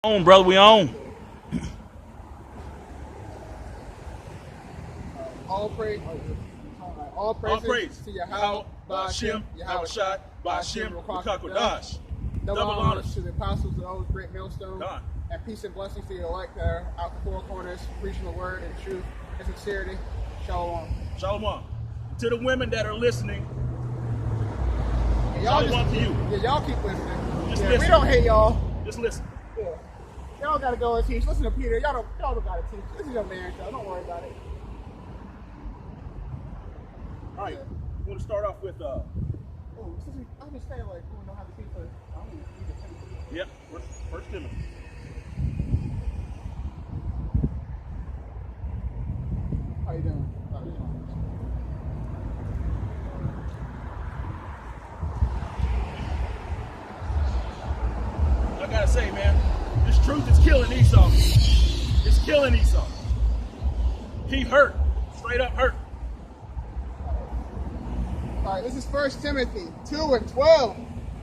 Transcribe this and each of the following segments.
On, brother, we on. All praise. All praises to Yahweh, Ba'Shem, Yahweh Shai, Ba'Shem, Ruach. Double honors to the apostles of those great millstones, and peace and blessings to the elect that are out the four corners, preaching the word in truth and sincerity. Shalom. Shalom. To the women that are listening, shalom to you. Yeah, y'all keep listening. Listen. We don't hate y'all. Just listen. Yeah. Y'all gotta go and teach. Listen to Peter. Y'all don't gotta teach. This is your man show. Don't worry about it. All right. We want to start off with I'm just saying, like, we don't know how to teach first. I don't even read it. Yep. First Timothy. How you doing? I gotta say, man, this truth is killing Esau. It's killing Esau. He hurt. Straight up hurt. All right, this is 1 Timothy 2:12.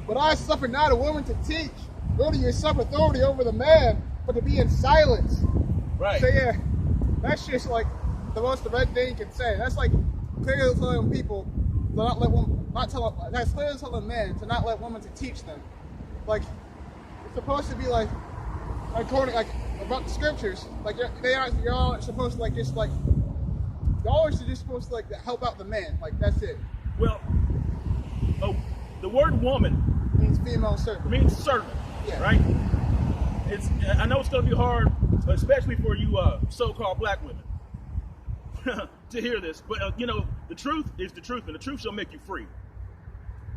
But I suffer not a woman to teach, nor do you usurp authority over the man, but to be in silence. Right. So yeah, that's just like the most direct thing you can say. That's like clearly telling people to not let women, that's clearly telling men to not let women to teach them. Like, it's supposed to be like according, like, about the scriptures. Like, you're all supposed to, like, just like, y'all are just supposed to, like, help out the men. Like, that's it. Well, the word woman Means female servant. means servant, Yeah. right? I know it's going to be hard, especially for you so-called black women, to hear this. But, the truth is the truth, and the truth shall make you free.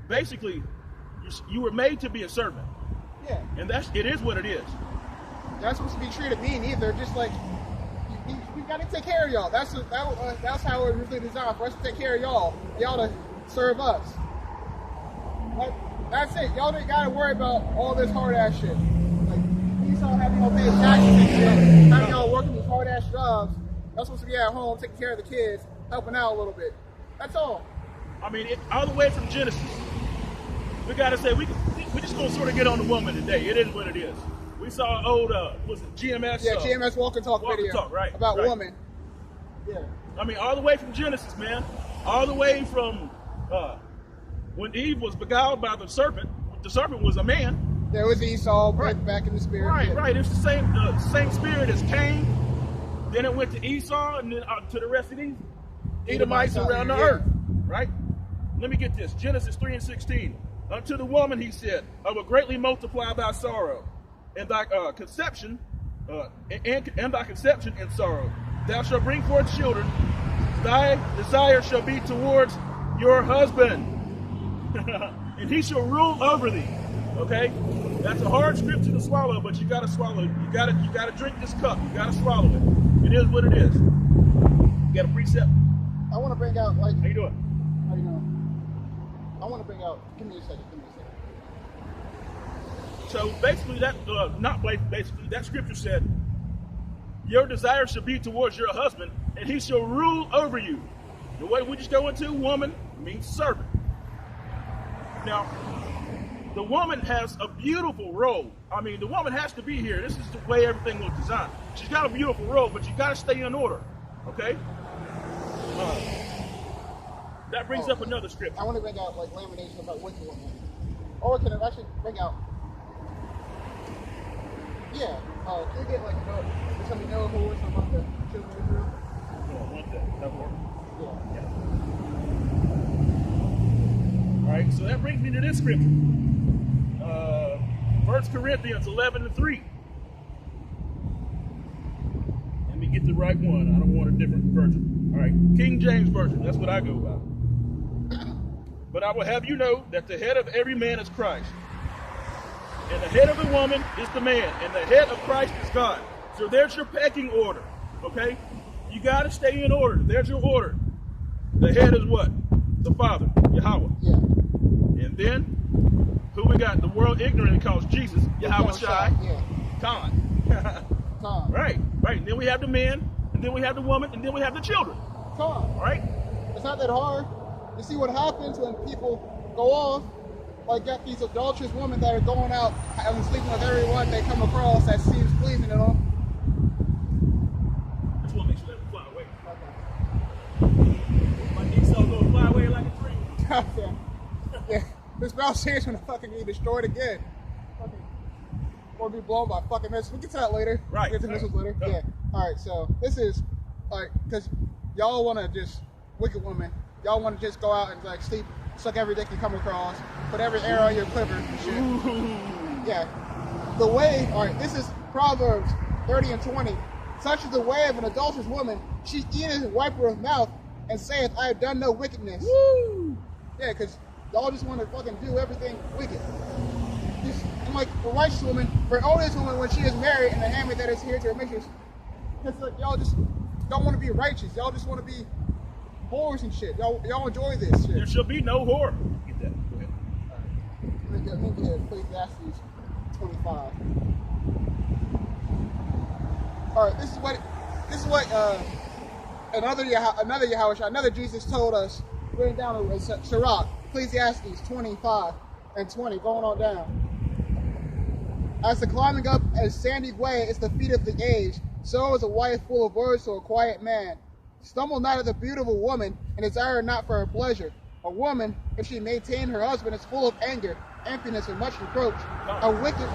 Basically, you were made to be a servant. Yeah. And it is what it is. That's supposed to be treated mean either. Just like, we got to take care of y'all. That's how it really designed, for us to take care of y'all. Y'all to serve us. That's it. Y'all don't got to worry about all this hard ass shit. Like, Esau having y'all pay taxes and shit, having y'all working these hard ass jobs. Y'all supposed to be at home taking care of the kids, helping out a little bit. That's all. I mean, all the way from Genesis, we got to say, we just going to sort of get on the woman today. It is what it is. We saw an old, was it GMS? Yeah, GMS Walk and Talk video Talk, right, about right. women. Yeah. I mean, all the way from Genesis, man. All the way from when Eve was beguiled by the serpent was a man. There was Esau back in the spirit. Right, yeah. right. It's the same spirit as Cain. Then it went to Esau, and then to the rest of these Edomites around the earth. Right? Let me get this. Genesis 3:16. Unto the woman he said, I will greatly multiply thy sorrow, and thy conception, and thy conception in sorrow. Thou shalt bring forth children. Thy desire shall be towards your husband, and he shall rule over thee. Okay, that's a hard scripture to swallow, but you gotta swallow it. You gotta drink this cup. You gotta swallow it. It is what it is. You got a precept. I want to bring out, like, How you doing? how you know? I want to bring out. Give me a second. So basically, that scripture said, your desire shall be towards your husband, and he shall rule over you. The way we just go into woman means servant. Now, the woman has a beautiful role. I mean, the woman has to be here. This is the way everything was designed. She's got a beautiful role, but you got to stay in order. Okay? That brings up another scripture. I want to bring out, like, lamination about wicked women. Or can I actually bring out? Yeah. Can you get, like, tell me no who is among the children of Israel? Yeah. All right, so that brings me to this scripture. 1 Corinthians 11:3. Let me get the right one. I don't want a different version. All right, King James Version. That's what I go by. But I will have you know that the head of every man is Christ. And the head of the woman is the man. And the head of Christ is God. So there's your pecking order. Okay? You got to stay in order. There's your order. The head is what? The Father, Yahweh. Yeah. And then, who we got? The world ignorant calls Jesus, Yahweh Shai. Yeah. Khan. Khan. Right. And then we have the men, and then we have the woman, and then we have the children. Khan. All right? It's not that hard. You see what happens when people go off like got these adulterous women that are going out and sleeping with everyone they come across that seems pleasing to them. I just want to make sure that we fly away. My Esau gonna fly away like a dream. Okay. Yeah, this mouse here is gonna fucking be destroyed again. Fucking, or be blown by fucking missiles. We'll get to that later. Right. We'll get to missiles later. Yeah. All right. So this is like because y'all want to just wicked women. Y'all want to just go out and like sleep, suck every dick you come across, put every arrow in your quiver and shit. Yeah. The way. All right. This is Proverbs 30 and 20. Such is the way of an adulterous woman. She eateth and wipeth her mouth and saith, I have done no wickedness. Woo! Yeah, because y'all just want to fucking do everything wicked. And like a righteous woman, for an oldest woman when she is married and the handmaid that is here to her mistress, it's like y'all just don't want to be righteous. Y'all just want to be whores and shit. Y'all enjoy this shit. There shall be no whore. Get that. Go ahead. Let me get Ecclesiastes 25. All right, this is what another Jesus told us. Written down in Sirach, Ecclesiastes 25 and 20, going on down. As the climbing up a sandy way is the feet of the aged, so is a wife full of words to a quiet man. Stumble not at the beautiful woman, and desire not for her pleasure. A woman, if she maintain her husband, is full of anger, emptiness, and much reproach. A wicked...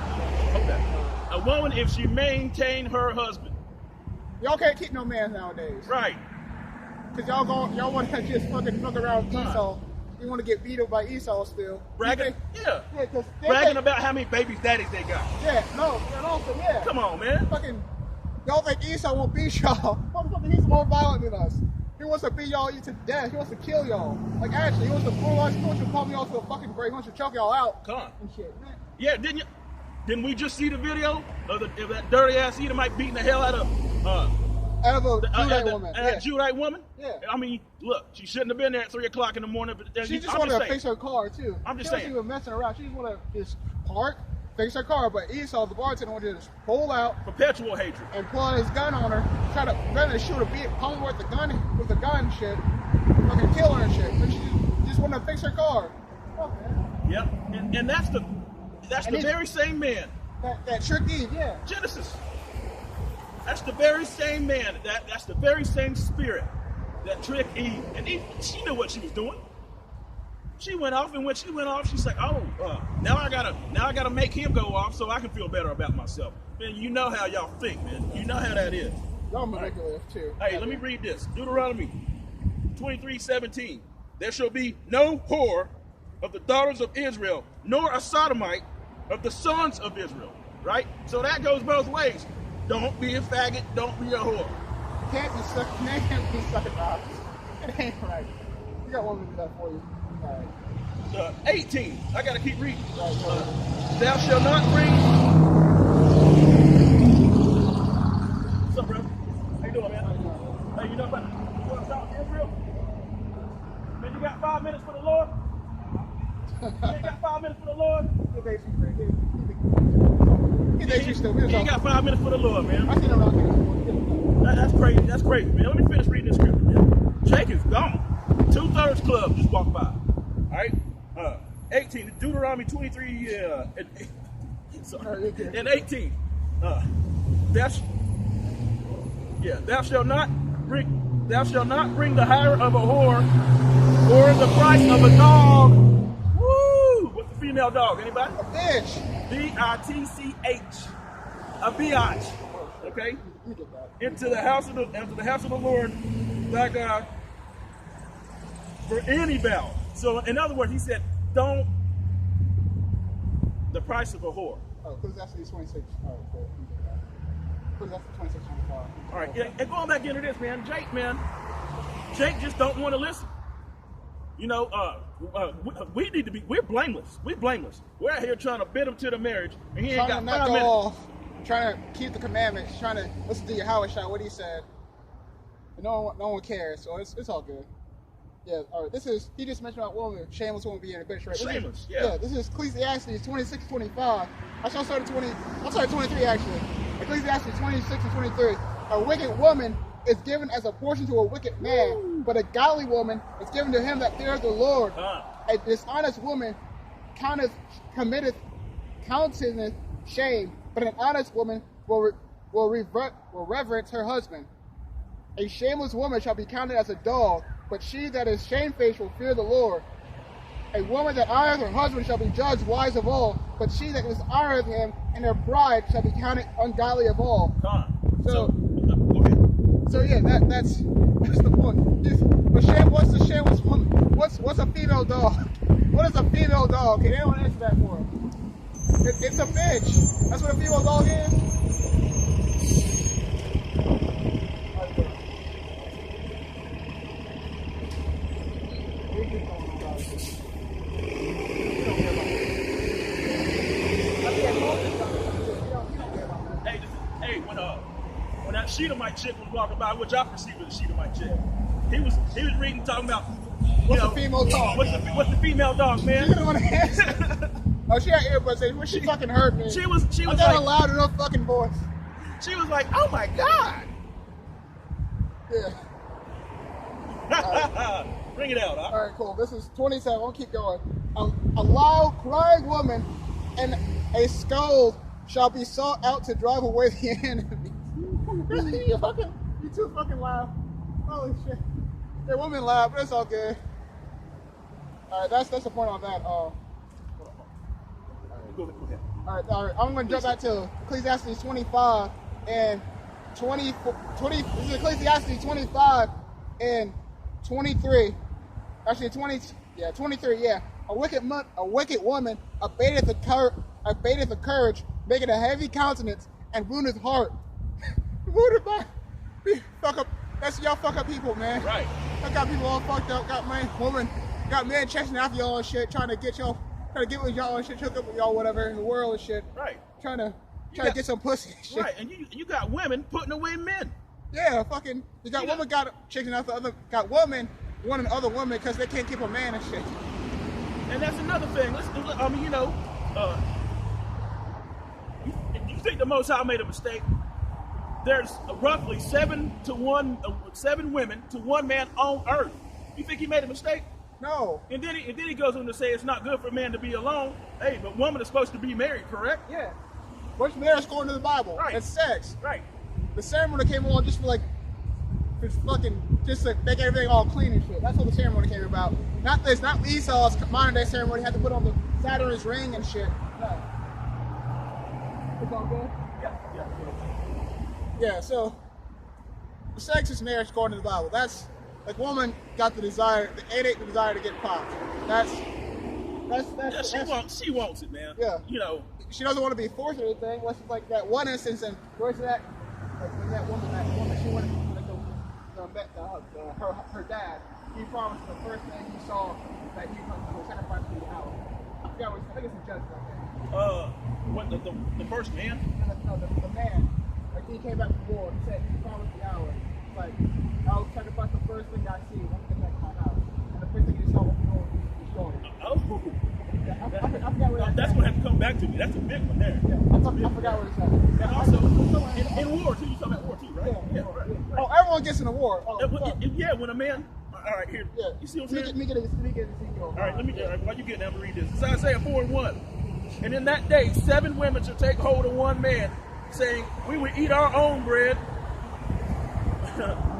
Okay. A woman, if she maintain her husband. Y'all can't keep no man nowadays. Right. Because y'all want to just fucking fuck around with Esau. You want to get beat up by Esau still. Bragging? Yeah. Because bragging about how many babies daddies they got. Yeah, no, and also, yeah. Come on, man. Fucking, y'all think Esau won't beat y'all. Motherfucker, he's more violent than us. He wants to beat y'all to death. He wants to kill y'all. Like, actually, he wants to pull us, he wants to pump y'all to a fucking grave. He wants to choke y'all out. Come on. And shit. Man. Yeah, didn't we just see the video of that dirty ass Edomite beating the hell out of a Judite woman. A Judite woman? Yeah. I mean, look, she shouldn't have been there at 3 o'clock in the morning. But she just wanted to fix her car, too. I'm just saying. saying. She was messing around. She just wanted to just park, fix her car. But Esau, the bartender, wanted to just pull out. Perpetual hatred. And pull out his gun on her. Try to shoot her, pump her with the gun and shit. Fucking kill her and shit. But she just wanted to fix her car. Fuck, man. Yep. And that's the very same man. That tricked Eve, yeah. Genesis. That's the very same man. That's the very same spirit that tricked Eve. And Eve, she knew what she was doing. She went off, and when she went off, she's like, "Oh, now I gotta make him go off so I can feel better about myself." Man, you know how y'all think, man. You know how that is. Y'all manipulative too. Hey, let me read this. Deuteronomy 23:17. There shall be no whore of the daughters of Israel, nor a sodomite of the sons of Israel. Right? So that goes both ways. Don't be a faggot. Don't be a whore. Can't be sucking dogs. It ain't right. You got one to do that for you. All right. 18. I gotta keep reading. Right. Thou shalt not bring. What's up, bro? How you doing, man? Hey, you know about Israel? Man, you got 5 minutes for the Lord? You ain't got 5 minutes for the Lord? He ain't got 5 minutes for the Lord, man. I see him out there. That's crazy. That's crazy, man. Let me finish reading this scripture, man. Jake is gone. 2/3 club just walked by. All right. 18. Deuteronomy 23. And 18. Thou shalt not bring the hire of a whore or the price of a dog. Woo! What's the female dog? Anybody? A bitch. bitch. A biatch. Okay? Into the house of the Lord thy God for any vow. So in other words, he said, don't the price of a whore. Oh, Ecclesiastes 26. Oh, cool. Ecclesiastes 26, 25. All right, yeah, and going back into this, man, Jake just don't want to listen. You know, we're blameless. We're blameless. We're out here trying to bid him to the marriage, and he ain't got 5 minutes. Off, trying to keep the commandments, trying to listen to Yahweh shot what he said. And no one cares, so it's all good. Yeah, all right. He just mentioned about woman, shameless woman being a bitch, right? Shameless, yeah. This is Ecclesiastes 26, 25. I started 23 actually. Ecclesiastes 26 and 23. A wicked woman is given as a portion to a wicked man, but a godly woman is given to him that fears the Lord. A dishonest woman committeth countenance shame, but an honest woman will reverence her husband. A shameless woman shall be counted as a dog, but she that is shamefaced will fear the Lord. A woman that honoreth her husband shall be judged wise of all, but she that dishonoreth him in her pride shall be counted ungodly of all. So go ahead. So yeah, that's the point. What's the shameless woman? What's a female dog? What is a female dog? Can anyone answer that for him? It's a bitch. That's what a female dog is. When that Edomite chick was walking by, which I perceived as a Edomite chick, he was reading, talking about what's a female dog? What's the female dog, man? You don't want to answer. Oh, she had earbuds in. When she fucking heard me. She was I got like, a loud enough fucking voice. She was like, "Oh my god!" Yeah. Bring it out. Huh? All right, cool. This is 27. I'll keep going. A loud crying woman and a scold shall be sought out to drive away the enemy. You too fucking loud. Holy shit. Yeah, women loud, but it's all good. All right, that's the point on that. Go ahead. All right. I'm going to jump back to Ecclesiastes 25 and 20. This is Ecclesiastes 25 and 23. Actually, 23. Yeah. A wicked woman abateth the courage, making a heavy countenance, and woundeth heart. Wounded by fuck up. That's y'all fuck up people, man. Right. I got people all fucked up. Got men chasing after y'all and shit, trying to get with y'all and shit, hook up with y'all, whatever in the world and shit. Right. Trying to get some pussy and shit. Right. And you got women putting away men. Yeah, fucking. You got women chasing after got women wanting other women because they can't keep a man and shit. And that's another thing. You think the Most High made a mistake? There's roughly 7 women to 1 man on earth. You think he made a mistake? No. And then he goes on to say it's not good for a man to be alone. Hey, but woman is supposed to be married, correct? Yeah. What's marriage according to the Bible? Right. It's sex. Right. The ceremony came along just to make everything all clean and shit. That's what the ceremony came about. Not Esau's modern day ceremony had to put on the Saturn's ring and shit. No. It's all good? Yeah, so sex is marriage according to the Bible. That's like woman got the desire to get popped. She wants it, man. Yeah. You know. She doesn't want to be forced or anything. Let's just like that one instance and where's that? Like when that woman she wanted to go her dad. He promised the first thing he saw that he would sacrifice to the hour. I think it's a judge right there. What the first man? No, the man. Like he came back from war. He said he promised the hour. It's like I'll sacrifice the first thing I see when I get back to my house. And the first thing he saw was going. Yeah, I forgot where that's gonna have to come back to me. That's a big one there. Yeah, I forgot where it's at. And also in war too. You talking about war too, right? Yeah, right. Oh, everyone gets in a war. Yeah, when a man. All right, here. Yeah. You see what I'm saying? Let me get it. All right, while you get down to read this. It's Isaiah 4:1. And in that day, 7 women shall take hold of 1 man, saying, we will eat our own bread,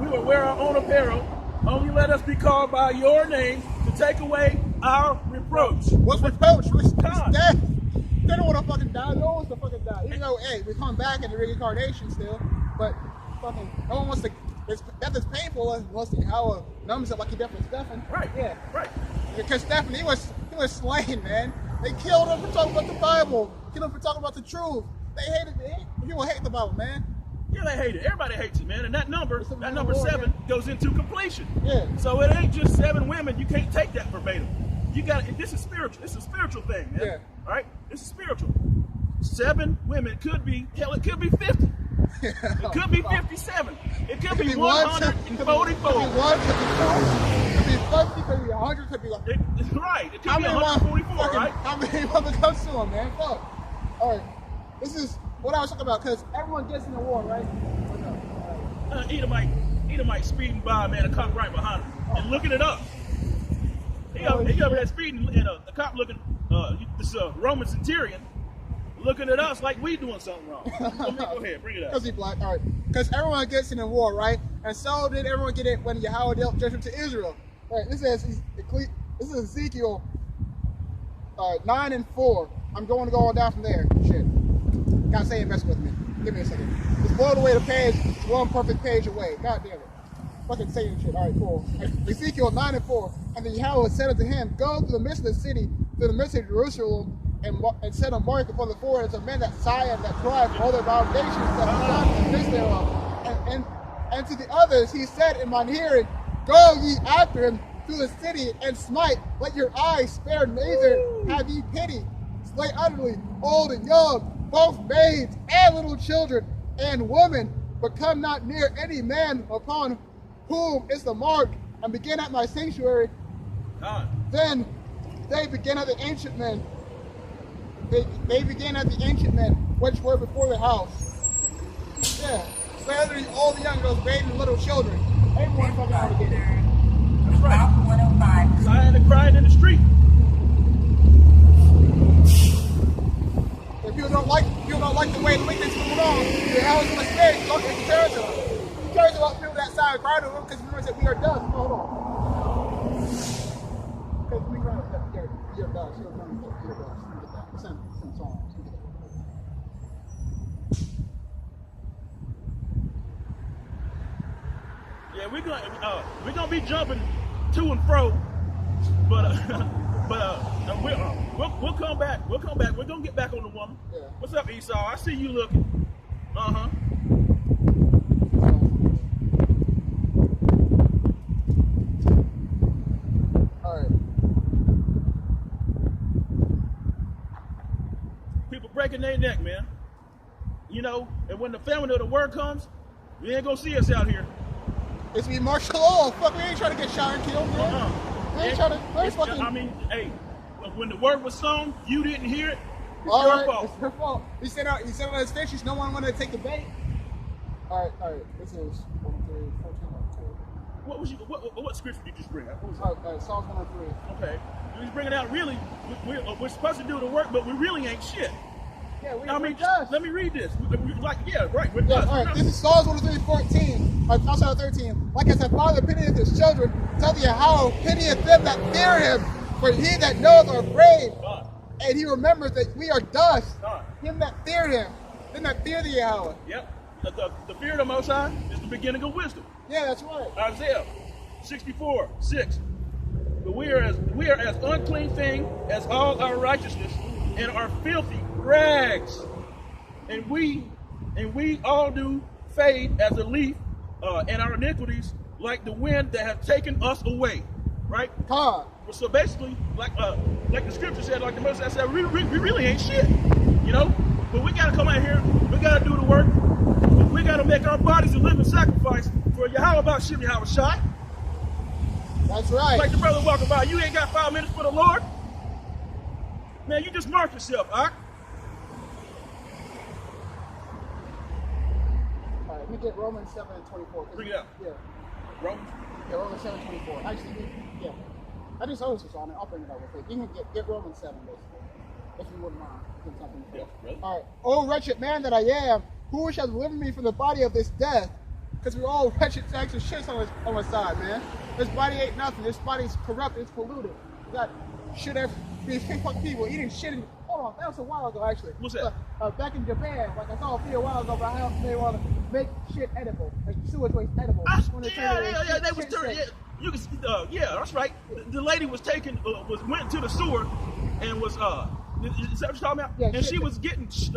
we will wear our own apparel, only let us be called by your name to take away our reproach. What's reproach? What's God. death? They don't want to fucking die. No one wants to fucking die. Even though, hey, we come back in the reincarnation still, but fucking no one wants to. Death is painful unless how numbs it like he death was Stephen. Right. Yeah. Right. Because Stephen, he was slain, man. They killed him for talking about the Bible. Killed him for talking about the truth. They hated it. People hate the Bible, man. Yeah, they hate it. Everybody hates it, man. And that number 7 goes into completion. Yeah. So it ain't just 7 women. You can't take that verbatim. You got this is spiritual. This is a spiritual thing, man. Yeah. All right. This is spiritual. 7 women could be 50. It could be 57. It could be 144. Could be 1, could be 50, could be 100, could be like. Right. It could be 144, right? How many women comes to him, man? Fuck. All right. This is what I was talking about because everyone gets in the war, right? Edomite speeding by, man. A cop right behind him and looking it up. He over there speeding, and the cop looking this Roman centurion looking at us like we doing something wrong. Go ahead, bring it up. Because he's black, all right. Because everyone gets it in war, right? And so did everyone get it when Yahweh dealt judgment to Israel. All right, this is Ezekiel 9:4. I'm going to go on down from there. Shit. Gotta say it, mess with me. Give me a second. Just blow away the page, one perfect page away. God damn it. Fucking saying shit. All right, cool. Ezekiel 9:4. And then Yahweh said unto him, go to the midst of the city, to the midst of Jerusalem, and set a mark upon the foreheads of men that sigh and that cry for all their foundations that be done in the midst thereof. And to the others he said in mine hearing, go ye after him through the city and smite. Let your eyes spare neither have ye pity. Slay utterly old and young, both maids and little children and women, but come not near any man upon whom is the mark, and begin at my sanctuary. Then they begin at the ancient men. They began at the ancient men, which were before the house. Yeah. Slay all the young girls, babies, and little children. Everyone fucking out of it. That's right. Sighing and crying in the street. If people don't like the way the wickedness is moving on, the hell is my spirit. Don't take care of them. He cares about people that sigh and cry to him because he knows that we are dust. Hold on. Because we cry that we are dust. You're dust. Send songs. Yeah, we're gonna be jumping to and fro, but we'll come back. We'll come back. We're gonna get back on the woman. Yeah. What's up, Esau? I see you looking. All right. People breaking their neck, man. You know, and when the family of the word comes, you ain't gonna see us out here. It's me martial law. Fuck, we ain't trying to get shot and killed, man. We ain't trying to. I mean, hey, when the word was sown, you didn't hear it. It's All your right, fault. it's her fault. He said on his face, no one wanted to take the bait. All right. This is 1, 3, 14. What scripture did you just bring out? What was that? Psalms 103. Okay, he's bringing out really. We're supposed to do the work, but we really ain't shit. Yeah, we're dust. Let me read this. We're Yeah, dust. all right. This is Psalms 103:14. Also 13. Like as a father pitieth his children, tell the Yahweh pitieth them that fear him, for he that knoweth are afraid, and he remembers that we are dust. Him that fear him, them that fear the Yahweh. Yep. The fear of the Most High is the beginning of wisdom. Yeah, that's right. Isaiah 64:6. But we are as unclean thing as all our righteousness, and are filthy rags, and we all do fade as a leaf, and our iniquities like the wind that have taken us away. Right? So basically, like the scripture said, like the Most High said, we really ain't shit, you know. But we gotta come out here. We gotta do the work. We gotta make our bodies a living sacrifice for Yahweh about Shim Yahweh Shai. That's right. Like the brother walking by, you ain't got 5 minutes for the Lord. Man, you just mark yourself, all right? All right, let me get Romans 7:24. Bring it up. Yeah. Romans? Yeah, Romans 7:24. Actually, yeah. I just noticed this on it. I'll bring it up real quick. You can get Romans 7, basically, if you wouldn't mind. Yeah, really? All right. Oh, wretched man that I am, who shall deliver me from the body of this death? Because we're all wretched sacks of shits on my side, man. This body ain't nothing. This body's corrupt. It's polluted. We got shit these people eating shit. Hold on, that was a while ago, actually. What's that? Back in Japan, like I saw a video a while ago about how they want to make shit edible, like sewage waste edible. Yeah, they was turning. Yeah, you can. Yeah, that's right. The lady was taken, went to the sewer, and was. Is that what you're talking about? Yeah, and she was getting shit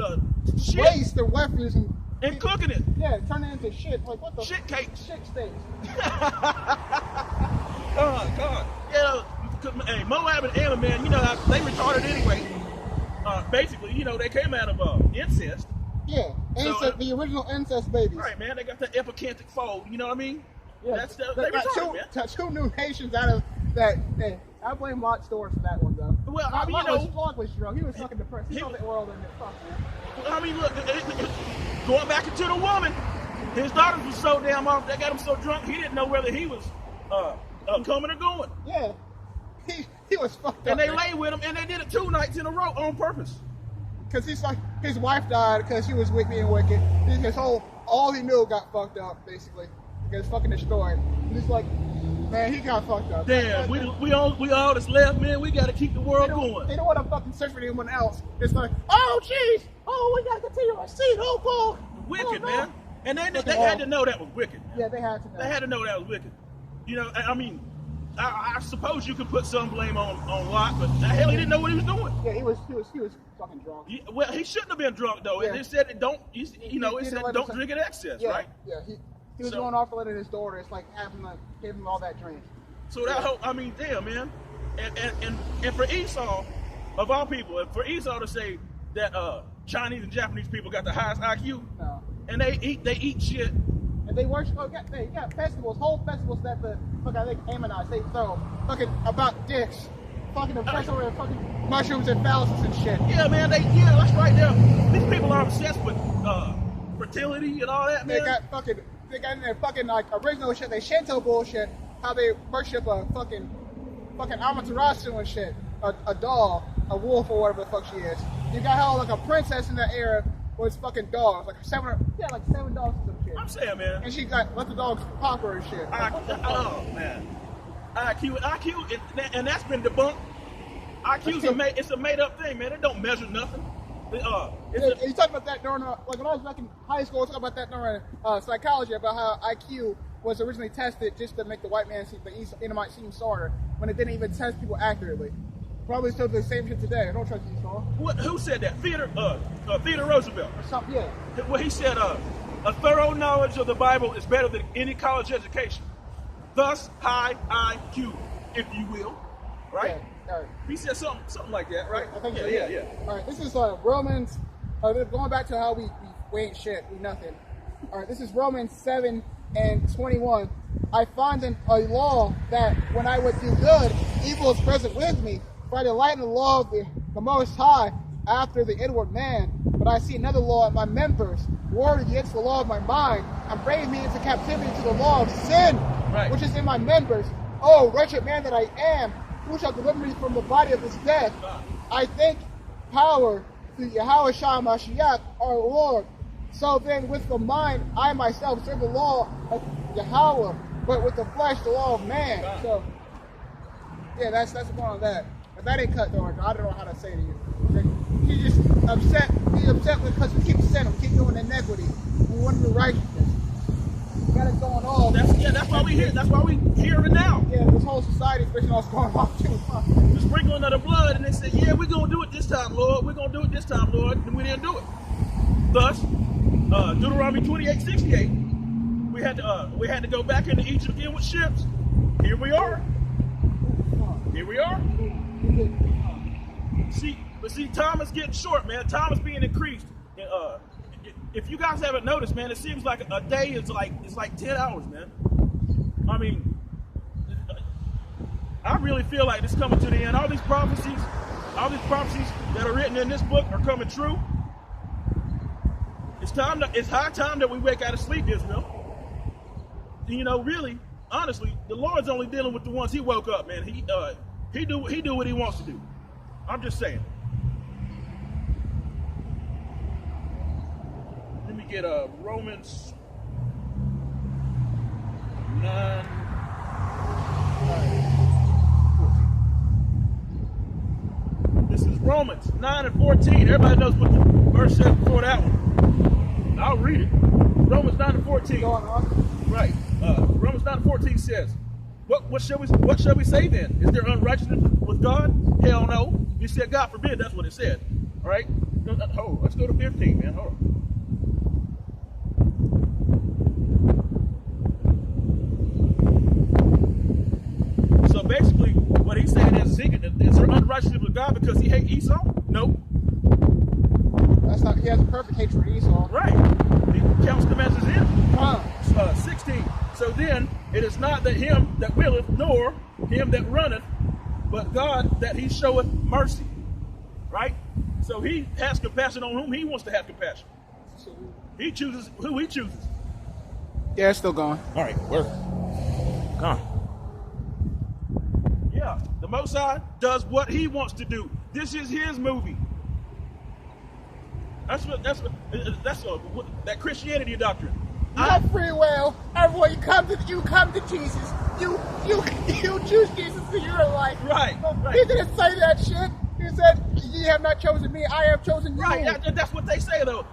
waste or refuse and cooking it. Yeah, turning it into shit. Like what the shit cakes. Shit steaks. God. Yeah. Hey, Moab and Ammon, man, you know they retarded anyway. Basically, you know, they came out of incest. Yeah, the original incest babies. Right, man. They got the epicantic fold. You know what I mean? Yeah, they retarded, man. Two new nations out of that. Hey, I blame Lot Stores for that one, though. Well, I mean, Lot was drunk. He was fucking depressed. He saw the world in it. Fuck, man. Well, I mean, look, going back into the woman, his daughters was so damn off. They got him so drunk he didn't know whether he was coming or going. Yeah. He was fucked up. And they man. lay with him, and they did it 2 nights in a row on purpose. Because he's like, his wife died because she was being wicked. His whole, all he knew got fucked up, basically. He gets fucking destroyed. And it's like, man, he got fucked up. Damn, we all that's left, man. We got to keep the world going. They don't want to fucking search for anyone else. It's like, oh, jeez. Oh, we got to continue our seat. Oh, fuck. Wicked, oh, no. man. And they had to know that was wicked. Yeah, they had to know. They had to know that was wicked. You know, I mean, I suppose you could put some blame on Lot, but the hell, he didn't know what he was doing. Yeah, he was fucking drunk. Well, he shouldn't have been drunk though. Yeah. It said it don't drink in excess, Yeah, right? Yeah, he was going off for letting his daughter. It's like gave him all that drink. So that whole, I mean, damn, man. And for Esau, of all people, for Esau to say that Chinese and Japanese people got the highest IQ, No. and they eat shit. And they worship. They got festivals, whole festivals that the I think Ammonites they throw fucking about dicks, fucking obsessed over fucking mushrooms and phalluses and shit. Yeah, man. That's right there. These people are obsessed with fertility and all that, man. They got in their fucking like original shit. They Shinto bullshit. How they worship a fucking Amaterasu and shit. A doll, a wolf or whatever the fuck she is. You got how like a princess in that era was fucking dogs, like 7 dogs or some shit. I'm saying, man. And she got let the dogs pop her and shit. Oh man, IQ, and that's been debunked. It's a made up thing, man. It don't measure nothing. You talked about that during like when I was back in high school. I talked about that during psychology about how IQ was originally tested just to make the white man, the Edomite, seem smarter when it didn't even test people accurately. Probably still the same shit today. I don't trust Esau. Who said that? Theodore Roosevelt. Or something, yeah. Well, he said, a thorough knowledge of the Bible is better than any college education. Thus, high IQ, if you will. Right? Yeah, right. He said something like that, right? I think so, yeah. All right, this is Romans. Going back to how we ain't shit, we nothing. All right, this is Romans 7:21. I find in a law that when I would do good, evil is present with me. For I delight in the law of the Most High after the inward man. But I see another law in my members, warring against the law of my mind, and bringing me into captivity to the law of sin, which is in my members. Oh, wretched man that I am, who shall deliver me from the body of this death? I thank power through Yahweh Shah Mashiach, our Lord. So then with the mind, I myself serve the law of Yahweh, but with the flesh, the law of man. So, yeah, that's the point on that. If that ain't cut though, I don't know how to say to you. He's just upset. He's upset because we keep sinning, we keep doing iniquity. We want to do righteousness. We got it going on. That's why we here. That's why we here and now. Yeah, this whole society, especially what's going on too. The sprinkling of the blood, and they said, yeah, we're going to do it this time, Lord. We're going to do it this time, Lord. And we didn't do it. Thus, Deuteronomy 28:68, we had to go back into Egypt again with ships. Here we are. Here we are. See, time is getting short, man. Time is being increased. If you guys haven't noticed, man, it seems like a day is like 10 hours, man. I mean, I really feel like it's coming to the end. All these prophecies that are written in this book are coming true. It's high time that we wake out of sleep, Israel. You know, really, honestly, the Lord's only dealing with the ones He woke up, man. He do what He wants to do. I'm just saying. Let me get Romans 9. This is Romans 9:14. Everybody knows what the verse says before that one. I'll read it. Romans 9:14. Going on. Right. Romans 9:14 says, What shall we say then? Is there unrighteousness with God? Hell no. He said, God forbid. That's what it said. All right. Hold on. Let's go to 15, man. Hold on. So basically, what he's saying is there unrighteousness with God because he hates Esau? No. That's not. He has a perfect hatred for Esau. Right. He counts them as his enemy. 16. So then, it is not that him that willeth, nor him that runneth, but God that He showeth mercy. Right? So He has compassion on whom He wants to have compassion. He chooses who He chooses. Yeah, it's still going. All right, we're gone. Yeah, the Most High does what he wants to do. This is his movie. That's that Christianity doctrine. You got free will. Everyone, you come to Jesus. You choose Jesus for your life. Right. He didn't say that shit. He said, "Ye have not chosen me; I have chosen you." Right. That's what they say though.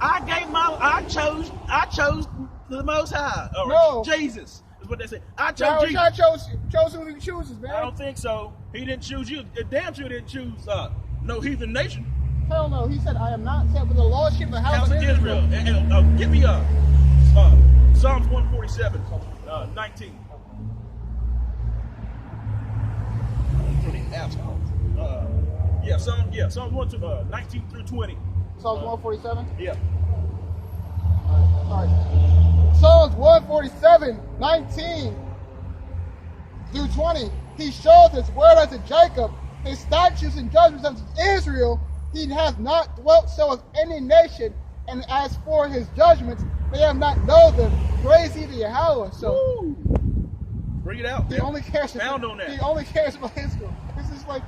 I chose the Most High. Or No. Jesus is what they say. I chose Jesus. I chose who he chooses, man. I don't think so. He didn't choose you. Damn sure didn't choose no heathen nation. Hell no. He said, "I am not sent for the lordship of the house of Israel." And give me Psalms 147, 19. Psalms 19 through 20. Psalms 147? Yeah. All right. Psalms 147, 19 through 20. He shows his word unto Jacob, his statutes and judgments unto Israel. He hath not dwelt so with any nation, and as for his judgments, they have not known them. Praise ye to Yahweh. So, woo. Bring it out. He only cares about Israel. This is like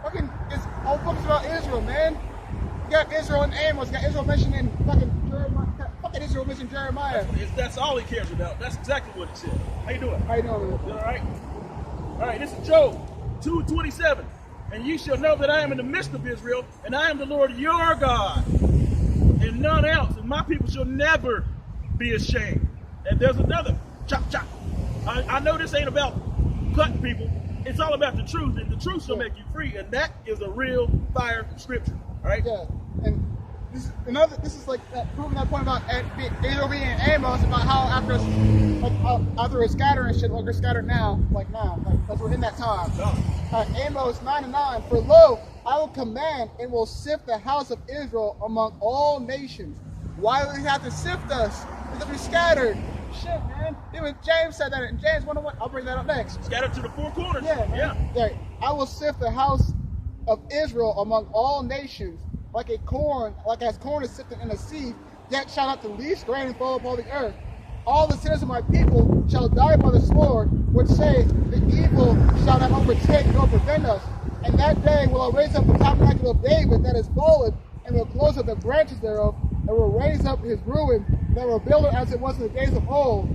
fucking. It's all books about Israel, man. You got Israel in Amos. You got Israel mentioned in fucking Jeremiah. Fucking Israel mentioned Jeremiah. That's all he cares about. That's exactly what it said. How you doing? How you doing? All right. All right. This is Job 2:27. And ye shall know that I am in the midst of Israel, and I am the Lord your God, and none else. And my people shall never be ashamed. And there's another chop chop. I know this ain't about cutting people. It's all about the truth, and the truth shall make you free. And that is a real fire scripture. All right. Yeah. And this is like proving that point about Israel being in Amos, about how after it's scattered and shit, like they're scattered now, like that's we're in that time. Amos 9:9. For lo, I will command and will sift the house of Israel among all nations. Why do they have to sift us? Because we're scattered. Shit, man. Even James said that in James 1:1. I'll bring that up next. Scattered to the four corners. Yeah. I will sift the house of Israel among all nations, like as corn is sifted in a sieve, yet shall not the least grain fall upon the earth. All the sinners of my people shall die by the sword, which say, the evil shall not overtake nor prevent us. And that day will I raise up the tabernacle of David that is fallen, and will close up the branches thereof, and will raise up his ruin, and will build it as it was in the days of old.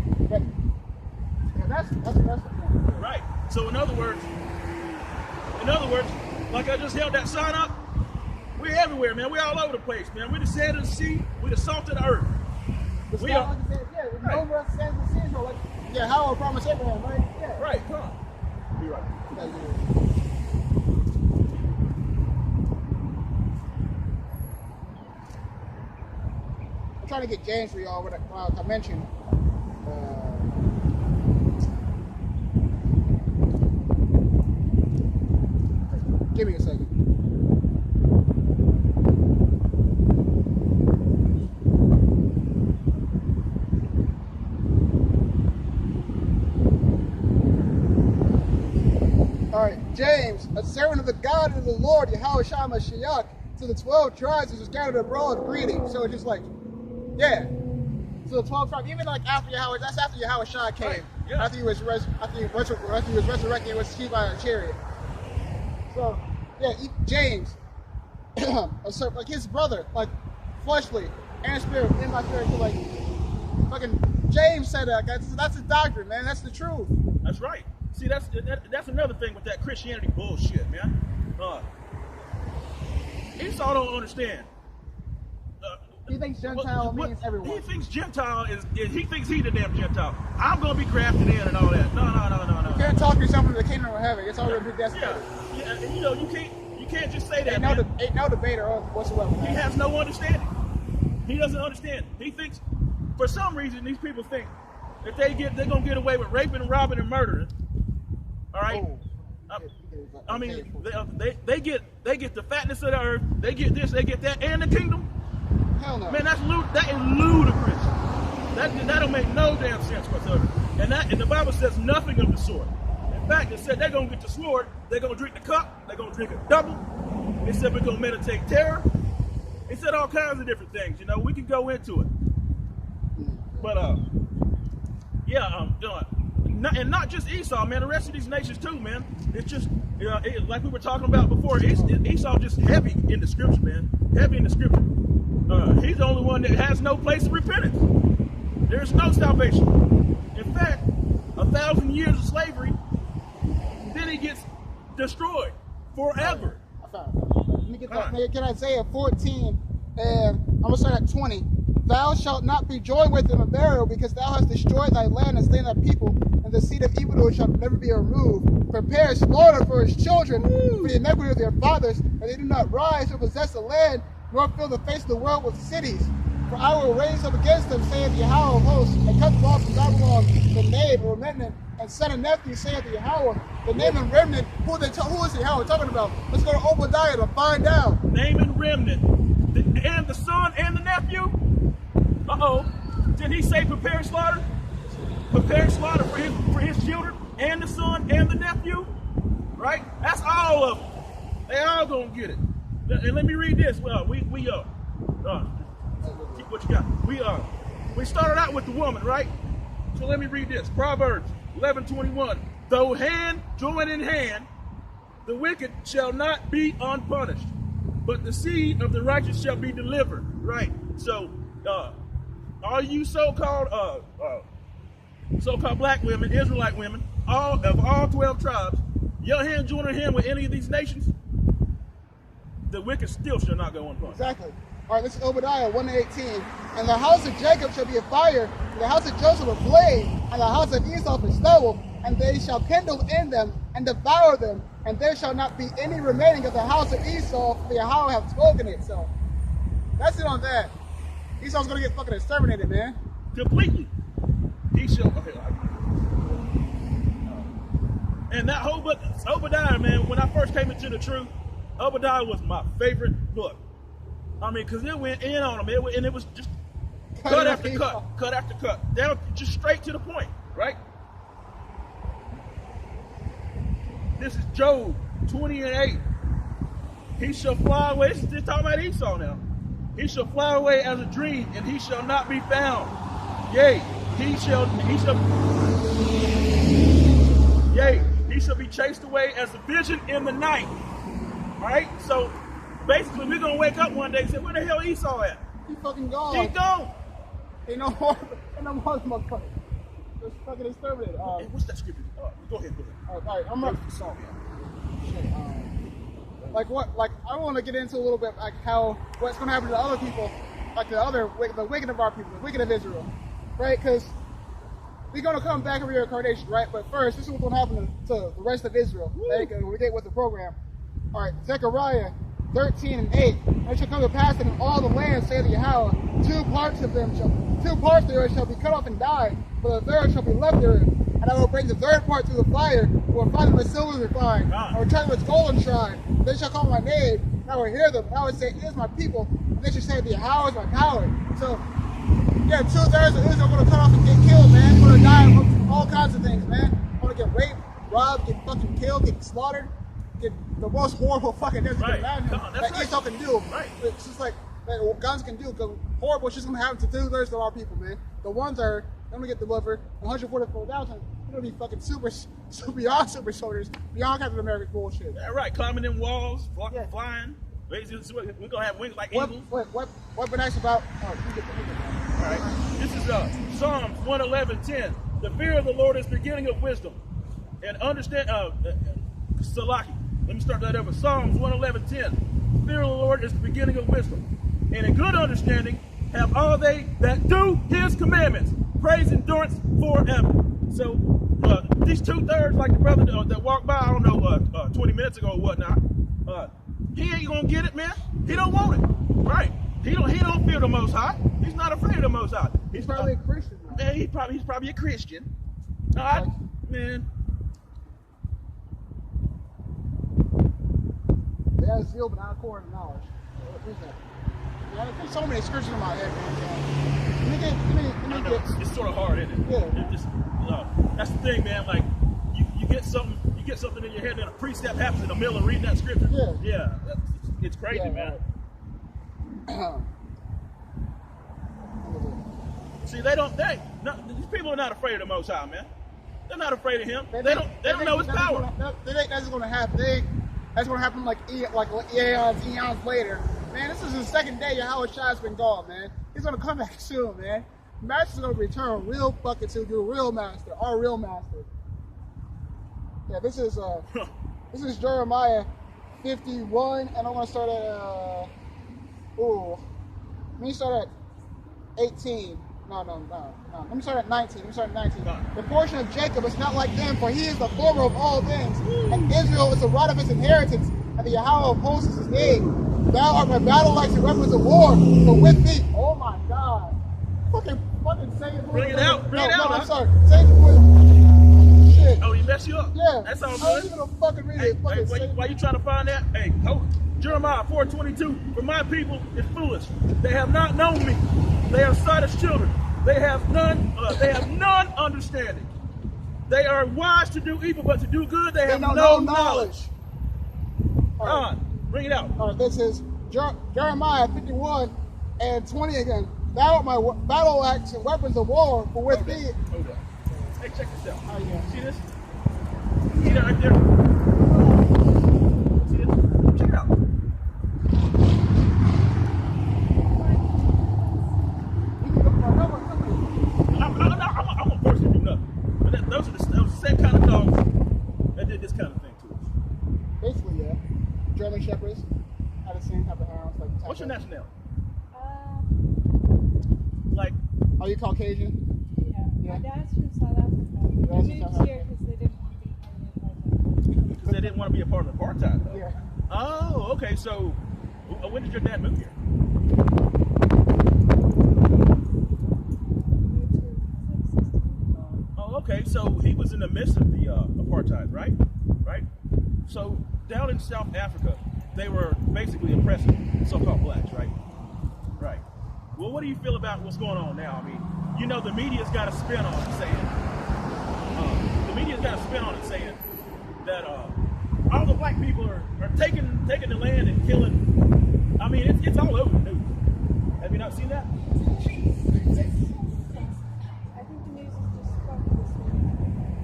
That's the point. Right. So in other words, like I just held that sign up, we're everywhere, man. We're all over the place, man. We're the sand of the sea. We're the salt of the earth. We are. How I promised Abraham, right? Yeah. Right. Come on. Be right. I'm trying to get James for y'all. What I mentioned. Give me a second. All right, James, a servant of the God and the Lord, Yahweh Shah Mashiach, to the 12 tribes who are scattered abroad, greeting. So it's just like, yeah. So the 12 tribes, even like after Yahweh, that's after Yahweh Shah came. Right. Yeah. After he was resurrected and was seized by a chariot. So, yeah, James, like his brother, like fleshly and spirit, in my spirit, like fucking James said that. That's his doctrine, man. That's the truth. That's right. See, that's another thing with that Christianity bullshit, man. Esau don't understand. He thinks Gentile means everyone. He thinks Gentile he thinks he the damn Gentile. I'm gonna be grafted in and all that. No. You can't talk yourself into the kingdom of heaven. It's already predestined. Yeah, and you know you can't just say that. Ain't no debate or whatsoever. He has no understanding. He doesn't understand. He thinks, for some reason, these people think that they're gonna get away with raping, robbing, and murdering. All right. I mean, they get the fatness of the earth. They get this, they get that, and the kingdom. Hell no. Man, that is ludicrous. That don't make no damn sense whatsoever. And the Bible says nothing of the sort. In fact, it said they're gonna get the sword. They're gonna drink the cup. They're gonna drink a double. It said we're gonna meditate terror. It said all kinds of different things. You know, we can go into it. But not just Esau, man. The rest of these nations too, man. It's just like we were talking about before. Esau just heavy in the scripture, man. Heavy in the scripture. He's the only one that has no place of repentance. There's no salvation. In fact, 1,000 years of slavery, then he gets destroyed forever. Let me get that. Get Isaiah 14, and I'm gonna start at 20. Thou shalt not be joined with them in burial, because thou hast destroyed thy land and slain thy people, and the seed of evildoers shall never be removed. Prepare slaughter for his children, for the iniquity of their fathers, and they do not rise to possess the land, nor fill the face of the world with cities. For I will raise up against them, saith Yahweh of hosts, and cut them off from Babylon, the name or remnant, and son and nephew, saith Yahweh. The name and remnant, who is Yahweh talking about? Let's go to Obadiah to find out. Name and remnant, and the son and the nephew. Did he say prepare slaughter? Prepare slaughter for his children, and the son and the nephew? Right? That's all of them. They all gonna get it. And let me read this. Well, what you got? We started out with the woman, right? So let me read this. Proverbs 11:21. Though hand join in hand, the wicked shall not be unpunished, but the seed of the righteous shall be delivered. Right. So, all you so-called black women, Israelite women, all 12 tribes, your hand join in hand with any of these nations, the wicked still shall not go unpunished. Exactly. All right, this is Obadiah 1:18. And the house of Jacob shall be a fire, and the house of Joseph a flame, and the house of Esau a stubble, and they shall kindle in them and devour them, and there shall not be any remaining of the house of Esau, for Yahweh hath spoken it. So that's it on that. Esau's gonna get fucking exterminated, man. Completely. He shall. Okay. And that whole book, Obadiah, man. When I first came into the truth, Obadiah was my favorite book. I mean, because it went in on him, and it was just cut after cut, down just straight to the point, right? This is Job 20:8. He shall fly away. This is just talking about Esau now. He shall fly away as a dream, and he shall not be found. Yea, he shall be chased away as a vision in the night. All right, so basically, we're gonna wake up one day and say, "Where the hell Esau at?" He fucking gone. He gone. Ain't no more, motherfucker. Just fucking exterminated. Hey, what's that scripture? Go ahead. All right, I'm ready for song. Like I want to get into a little bit like what's gonna happen to other people, like the wicked of our people, the wicked of Israel, right? Because we're gonna come back over your incarnation, right? But first, this is what's gonna happen to the rest of Israel. Right? When we get with the program. All right, Zechariah 13:8. And it shall come to pass that in all the land, saith Yahweh, two parts thereof shall be cut off and die, but the third shall be left therein. And I will bring the third part through the fire, and will find them with silver refined. I will turn them with gold and shrine. They shall call my name, and I will hear them. And I will say, it is my people. And they shall say, Yahweh is my power. So, yeah, 2/3 of Israel are going to cut off and get killed, man. Going to die of all kinds of things, man. Going to get raped, robbed, get fucking killed, get slaughtered. Get the most horrible fucking things that Esau can do. Right. It's just like what guns can do. Because horrible shit's gonna happen to 2/3 of our people, man. The ones are gonna get delivered. 144,000 gonna be fucking super soldiers, beyond Captain America's bullshit. Yeah, right. Climbing in walls, flying. We're gonna have wings like eagles. What been asked about? Oh, you get the all right. This is Psalms 111:10. The fear of the Lord is the beginning of wisdom, and understand. Salaki. Let me start that over. Psalms 111:10. Fear of the Lord is the beginning of wisdom, and a good understanding have all they that do His commandments. Praise endurance forever. So these 2/3, like the brother that walked by, I don't know, 20 minutes ago or whatnot, he ain't gonna get it, man. He don't want it, right? He don't fear the Most High. He's not afraid of the Most High. He's probably a Christian. Man, he's probably a Christian. Man. They have zeal, but not according to knowledge. What is that? Yeah, there's so many scriptures in my head, man. Let me get. It's sort of hard, isn't it? Yeah. That's the thing, man. Like you get something in your head, and a precept happens in the middle of reading that scripture. Yeah. It's crazy, man. See, these people are not afraid of the Most High, man. They're not afraid of him. They don't know his power. They think that's going to happen. That's going to happen like eons later. Man, this is the second day Yahweh Shai's been gone, man. He's going to come back soon, man. Master's going to return real fucking soon. Do real master, our real master. Yeah, this is Jeremiah 51, and I'm going to start at let me start at 18. No. Let me start at 19. The portion of Jacob is not like them, for he is the former of all things, and Israel is the right of his inheritance, and the Yahweh of hosts is his name. Thou art my battle axe and weapons of war, but with thee, oh my God. Fucking say it. Bring it out. I'm sorry. Say it. Shit. Oh, he messed you up? Yeah. That's all good. I was even gonna fucking read it. Why you trying to find that? Hey, Jeremiah 4:22. For my people is foolish. They have not known me. They are sightless children. They have none understanding. They are wise to do evil, but to do good they have no knowledge. Right. Bring it out. All right, this is Jeremiah 51 and 20 again. Thou art my battle axe and weapons of war, for with thee. Hold on. Hey, check this out. Oh, yeah. See this? See that right there? See this? Check it out. I'm gonna force you to do nothing. Those are the same kind of dogs that did this kind of thing to us. Basically, yeah. German Shepherds had the same type of hounds. Like what's your nationality? Like, are you Caucasian? Yeah. My dad's from South Africa. We moved here because they didn't want to be part of the apartheid. Because they didn't want to be a part of the apartheid. Yeah. Oh, okay. So, when did your dad move here? Oh, okay. So he was in the midst of the apartheid, right? Right. So down in South Africa, they were basically oppressing so-called blacks, right? Right. Well, what do you feel about what's going on now? I mean, you know, the media's got a spin on it saying, that all the black people are taking the land and killing. I mean, it's all over the news. Have you not seen that? I think the news is just fucking this way.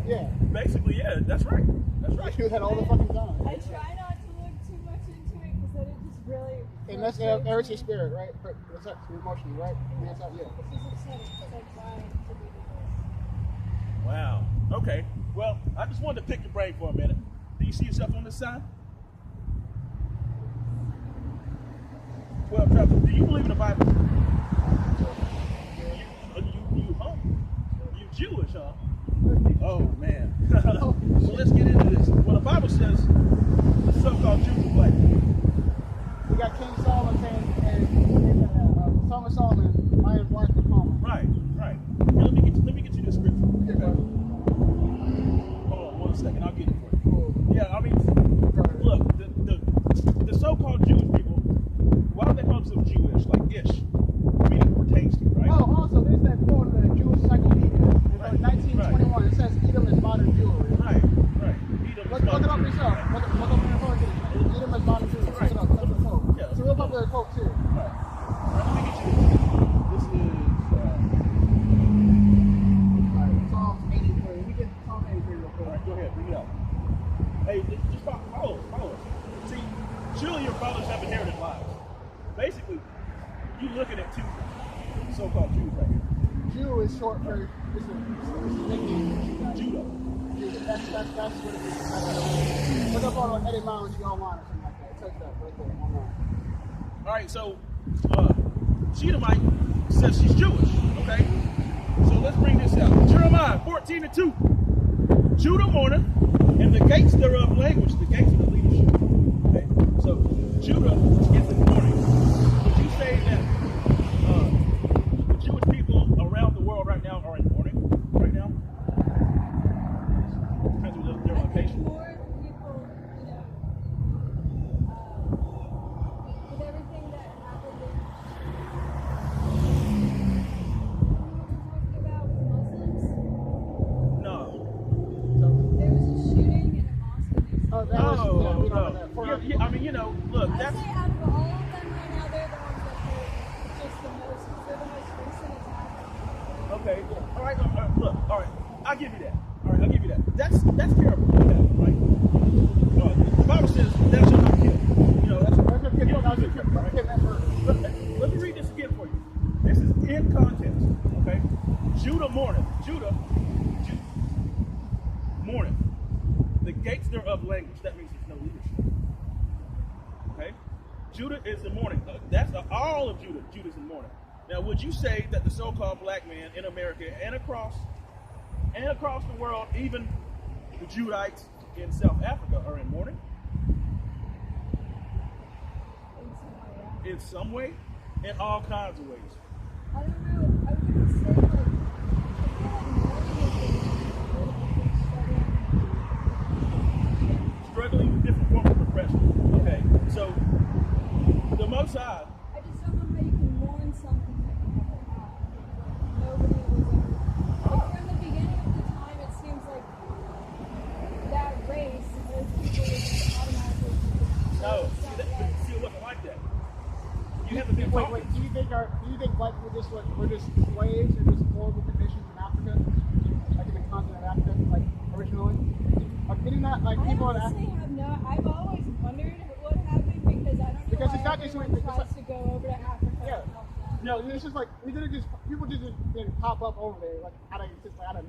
Yeah. Basically, yeah. That's right. That's right. You had all the fucking time. I try not to look too much into it because then it just really. And that's irritates your spirit, right? It's up to emotionally, right? Yeah. It's just upsetting. It's like, why did we do this? Wow. Okay. Well, I just wanted to pick your brain for a minute. Do you see yourself on this side? Well, Trevor, do you believe in the Bible? You Jewish, huh? Oh man. So let's get into this. Well, the Bible says the so-called Jews are black. We got King Solomon saying, and Song of Solomon, Iron Bark and Palmer. Right. Here, let me get you this scripture. Okay, bro. Hold on 1 second. I'll get it for you. Cool. Yeah, I mean, look, the so-called Jewish people, why do they call themselves Jewish? Like ish, meaning pertains to, right? Oh, also, there's that quote in the Jewish Encyclopedia. It's 1921. It says Edom is modern Jewry. Right. Edom Look it up yourself. Look up in your phone. Edom is modern Jewry. Look it up. That's a quote. Yeah, it's a real popular quote, too. Right. Let me get you this. This is Psalms 83. We get Psalm 83 real quick. all right, go ahead, bring it up. Hey, just follow us. See, surely your fathers have inherited lives. Basically, you looking at two so-called Jews right here. Jew is short for it's a nickname. Judah. That's what it is. Look up on Eddie Mounds, you all want or something like that. It says that right there online. All right, so Edomite says she's Jewish. Okay, so let's bring this out. Jeremiah 14:2. Judah mourneth, and the gates thereof languish. The gates of the leadership. Okay, so Judah is in mourning. Would you say that the Jewish people around the world right now are in mourning right now? Depends on their I think location. more people, with everything that happened talking about with Muslims. No. There was a shooting in a mosque. Oh, that was, we know that. Yeah, I mean, look, I'd that's. say out of all of them right now, they're the ones that hurt just the most, because they're the most recent attack. Okay. All right. Look. All right. I'll give you that. All right, I'll give you that. That's terrible. Right? The Bible says, "Thou shalt not kill." You know, that's Let's get you don't that do that, right? Let me read this again for you. This is in context. Okay, Judah mourneth. Judah mourneth. The gates thereof language. That means there's no leadership. Okay, Judah is in mourning. That's all of Judah. Judah's in mourning. Now, would you say that the so-called black man in America and across the world, even the Judites in South Africa, are in mourning? In some way, in all kinds of ways. I don't know. I wouldn't say like. Struggling with different forms of repression. Okay, so the Most High. I just don't know how you can mourn something that never happened. Nobody was ever. Like from the beginning of the time, it seems like that race, those people were just automatically. No, see, it wasn't like that. You haven't been Wait, talking. do you think black people were just slaves in just horrible conditions in Africa, like in the continent of Africa, like originally? Like did not like people in honestly Africa? have not. I've always wondered what happened because I don't know Because why it's not just everyone like- tries to go over to Africa Yeah. and help them. No, it's just like we didn't just people just didn't pop up over there like out of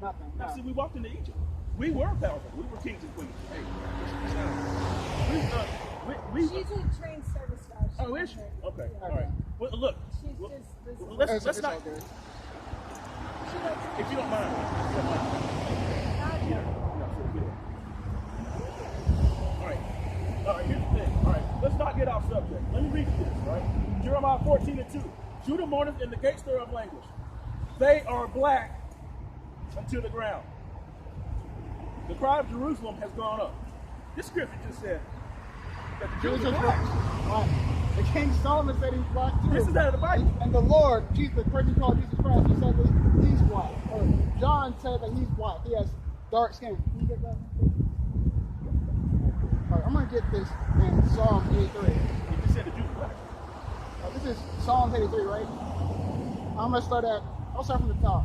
nothing. Now, No. see, we walked into Egypt. We were powerful. We were kings and queens. Hey, She's a trained service dog. Oh, is she? Okay, all right. Well, look. She's Well, just this. let's It's not. all good. She likes If you don't mind. to All right. Here's the thing. All right. Let's not get off subject. Let me read you this. All right. Jeremiah 14:2. Judah mourneth in the gates thereof language. They are black unto the ground. The cry of Jerusalem has gone up. This scripture just said that the Jews are black. Right. The King Solomon said he's black too. This is out of the Bible. And the Lord, Jesus, the person called Jesus Christ, he said that he's white. Or John said that he's white. He has dark skin. Can you get that? All right, I'm going to get this in Psalm 83. He just said the Jews are black. This is Psalm 83, right? I'll start from the top.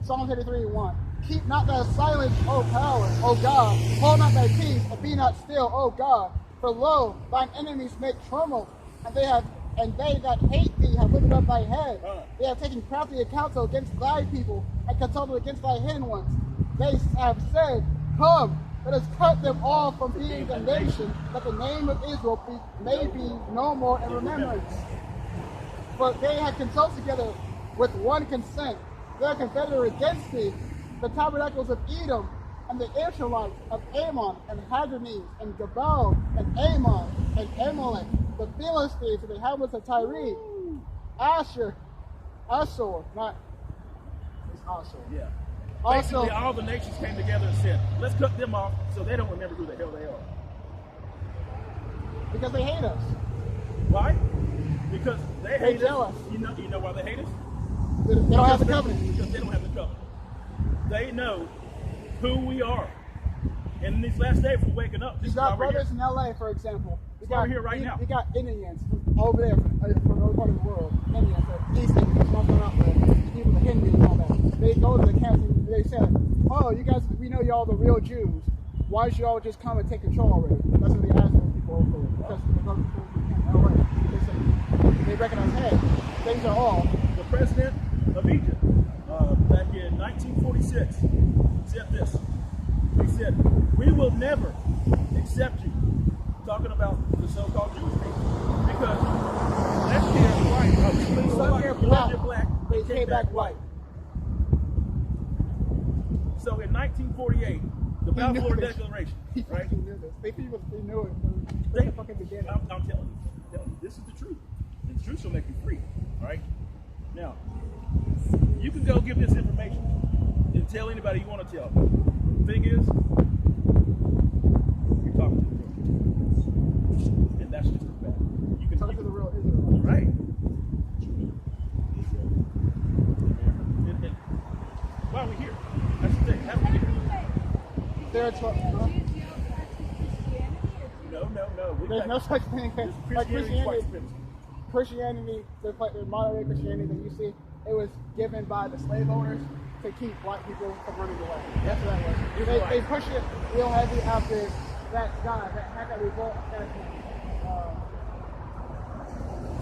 Psalm 83:1. Keep not thy silence, O power, O God. Hold not thy peace, and be not still, O God. For lo, thine enemies make turmoil, and they that hate thee have lifted up thy head. They have taken crafty counsel against thy people, and consulted against thy hidden ones. They have said, Come, let us cut them off from being a nation, that the name of Israel may be no more in remembrance. But they had consulted together with one consent. They are confederate against thee, the tabernacles of Edom, and the Israelites of Ammon, and Hadranim, and Gebal, and Ammon, and Amalek, the Philistines, and the inhabitants of Tyre, Ashur, not, it's Ashur. Yeah. Also, Basically, all the nations came together and said, let's cut them off so they don't remember who the hell they are. because they hate us. Why? Because they hate jealous. us. You know why they hate us? They don't have the covenant. Because they don't have the covenant. They know who we are. And in these last days, we're waking up. This You is why got we're here. brothers in LA, for example. why we're here right now. We got Indians from over there, from other part of the world. Indians, East Indians, not going out there. People, the Hindus and all that. They go to the camps and they say, oh, you guys, we know y'all the real Jews. Why should y'all just come and take control already? That's what they ask those people over there. Because they go to LA. They say, they recognize, hey, things are all. The president of Egypt, back in 1946, said this. He said, we will never accept you. Talking about the so-called Jewish people. Because last year, white, black, they came back white. So in 1948, the Balfour Declaration, right? He knew this. They knew it from the fucking beginning. I'm telling you, this is the truth. The truth shall make you free, all right? Now, you can go give this information and tell anybody you want to tell. The thing is, you're talking to the real. And that's just a fact. You can Talk to the real Israel. right. Why are we here? That's the thing. How are we here? They're No. There's no such thing as like Christianity, the modern day Christianity that you see, it was given by the slave owners to keep black people from running away. That's what that was. It's They right. pushed it real heavy after that guy that had that revolt.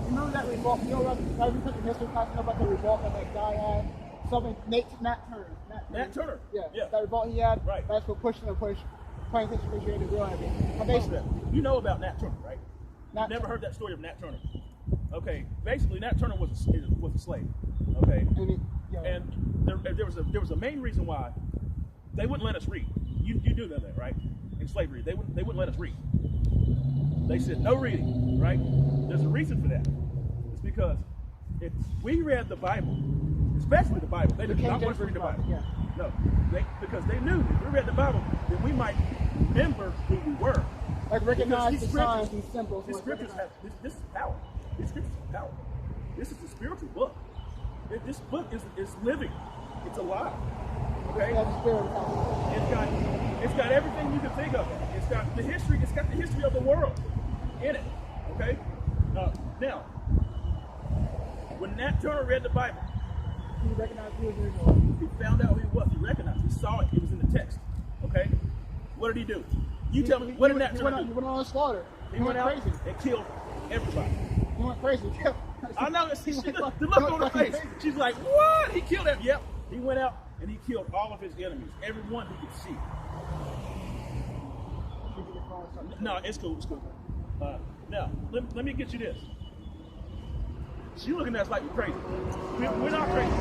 Remember that revolt? You know what? We took the history class. You know about the revolt that guy had? Something, Nat Turner. Nat Turner. Yeah. That revolt he had. Right. That's what pushed him to push. Plantation appreciated real heavy. But basically, You know about Nat Turner, right? Nat Never Turner. heard that story of Nat Turner. Okay, basically Nat Turner was a slave. Okay, and there was a main reason why they wouldn't let us read. You do know that, right? In slavery, they wouldn't let us read. They said no reading, right? There's a reason for that. It's because if we read the Bible, especially the Bible, they did not want us to read the Bible. Yeah. No, because they knew if we read the Bible, then we might remember who we were. Like recognize Because the signs and symbols. These scriptures have this is power. These scriptures have power. This is a spiritual book. This book is living. It's alive. Okay. It's got everything you can think of. It's got the history. It's got the history of the world in it. Okay. Now, when Nat Turner read the Bible, He recognized who was Israel. he found out who he was. He recognized. He saw it. It was in the text. Okay. What did he do? You tell me. What did Nat Turner do? He went on a slaughter. He went out crazy. and killed everybody. He went crazy. I know. The look on her face. She's like, "What? He killed him?" Yep. He went out and he killed all of his enemies, everyone he could see. No, it's cool. It's cool. Now, let me get you this. She looking at us like we're crazy. We're not crazy.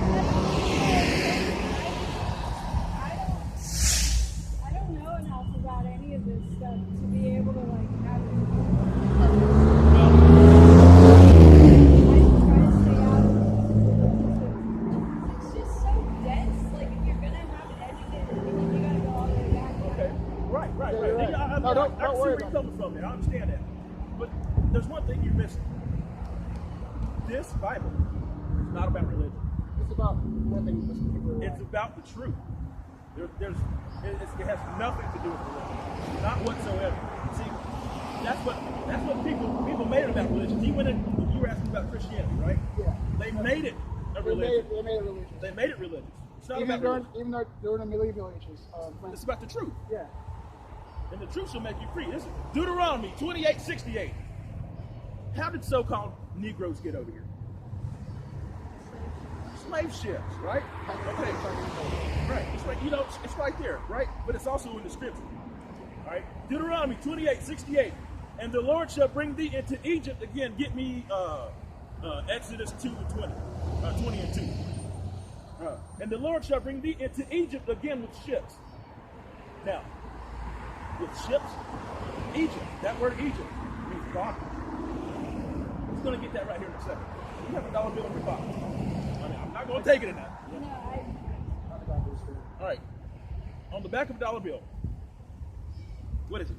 I don't know enough about any of this stuff to be able to like have it. I try to stay out of it. It's just so dense. Like if you're gonna have it educated, you gotta go all the way back. Okay. Right. Yeah, I don't see worry where you're about coming from there. I understand that. But there's one thing you're missing. This Bible is not about religion. It's about one thing. It's about the truth. It has nothing to do with religion, not whatsoever. See, that's what people made it about religion. You were asking about Christianity, right? Yeah. They made it a religion. They made it religious. They made it religious. It's not Even about religion. during the medieval ages. It's about the truth, Yeah. and the truth shall make you free. This is Deuteronomy 28:68. How did so-called Negroes get over here? Slave ships, right? Okay. Right. It's like, it's right there, right? But it's also in the scripture. All right. Deuteronomy 28:68. And the Lord shall bring thee into Egypt. Again, get me Exodus 2:20. 20 and 2. And the Lord shall bring thee into Egypt again with ships. Now, with ships, Egypt, that word Egypt means bondage. He's going to get that right here in a second. You have a dollar bill in your pocket. I'm not going to take it in that. You know, All right. On the back of a dollar bill, what is it?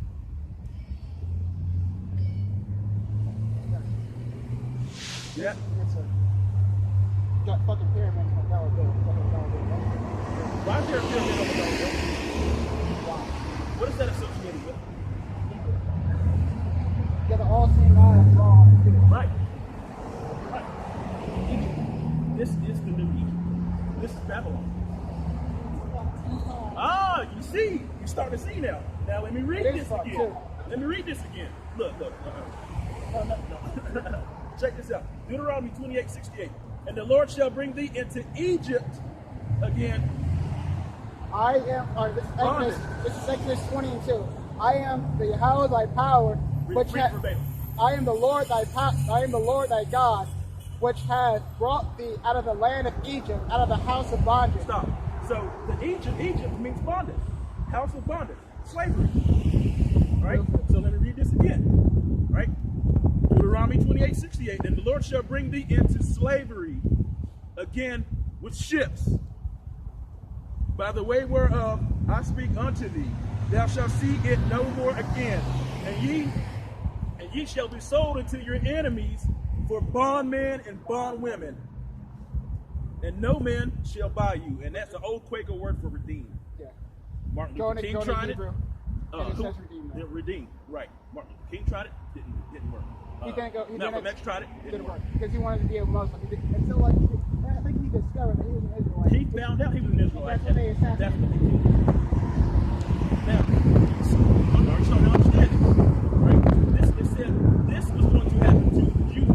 Yeah. Got fucking pyramid on a dollar bill. Why is there a pyramid on the dollar bill? Wow. What is that associated with? You got the all same eye of law. Right. Egypt. This is the new Egypt. This is Babylon. Ah, you see. You're starting to see now. Now let me read this again. Let me read this again. Look. No. Check this out. Deuteronomy 28:68. And the Lord shall bring thee into Egypt again. I am. This is Exodus 20 and 2. I am the Yahweh thy power, which I am the Lord thy God, which hath brought thee out of the land of Egypt, out of the house of bondage. Stop. So the Egypt means bondage, house of bondage, slavery. Right. So let me read this again. Right. Deuteronomy 28:68. And the Lord shall bring thee into slavery again with ships, by the way whereof I speak unto thee. Thou shalt see it no more again, and ye shall be sold unto your enemies for bondmen and bondwomen, and no man shall buy you. And that's an old Quaker word for redeemed. Yeah. Martin Luther King tried it. And it says redeemed. Redeemed, right. Martin Luther King tried it, didn't work. Malcolm X tried it, didn't work. Because he wanted to be a Muslim. Until I think he discovered that he was an Israelite. He found out he was an Israelite. That's what they assassinated. That's what they did. Now, are you starting to understand it? Right? It said this was going to happen to the Jews.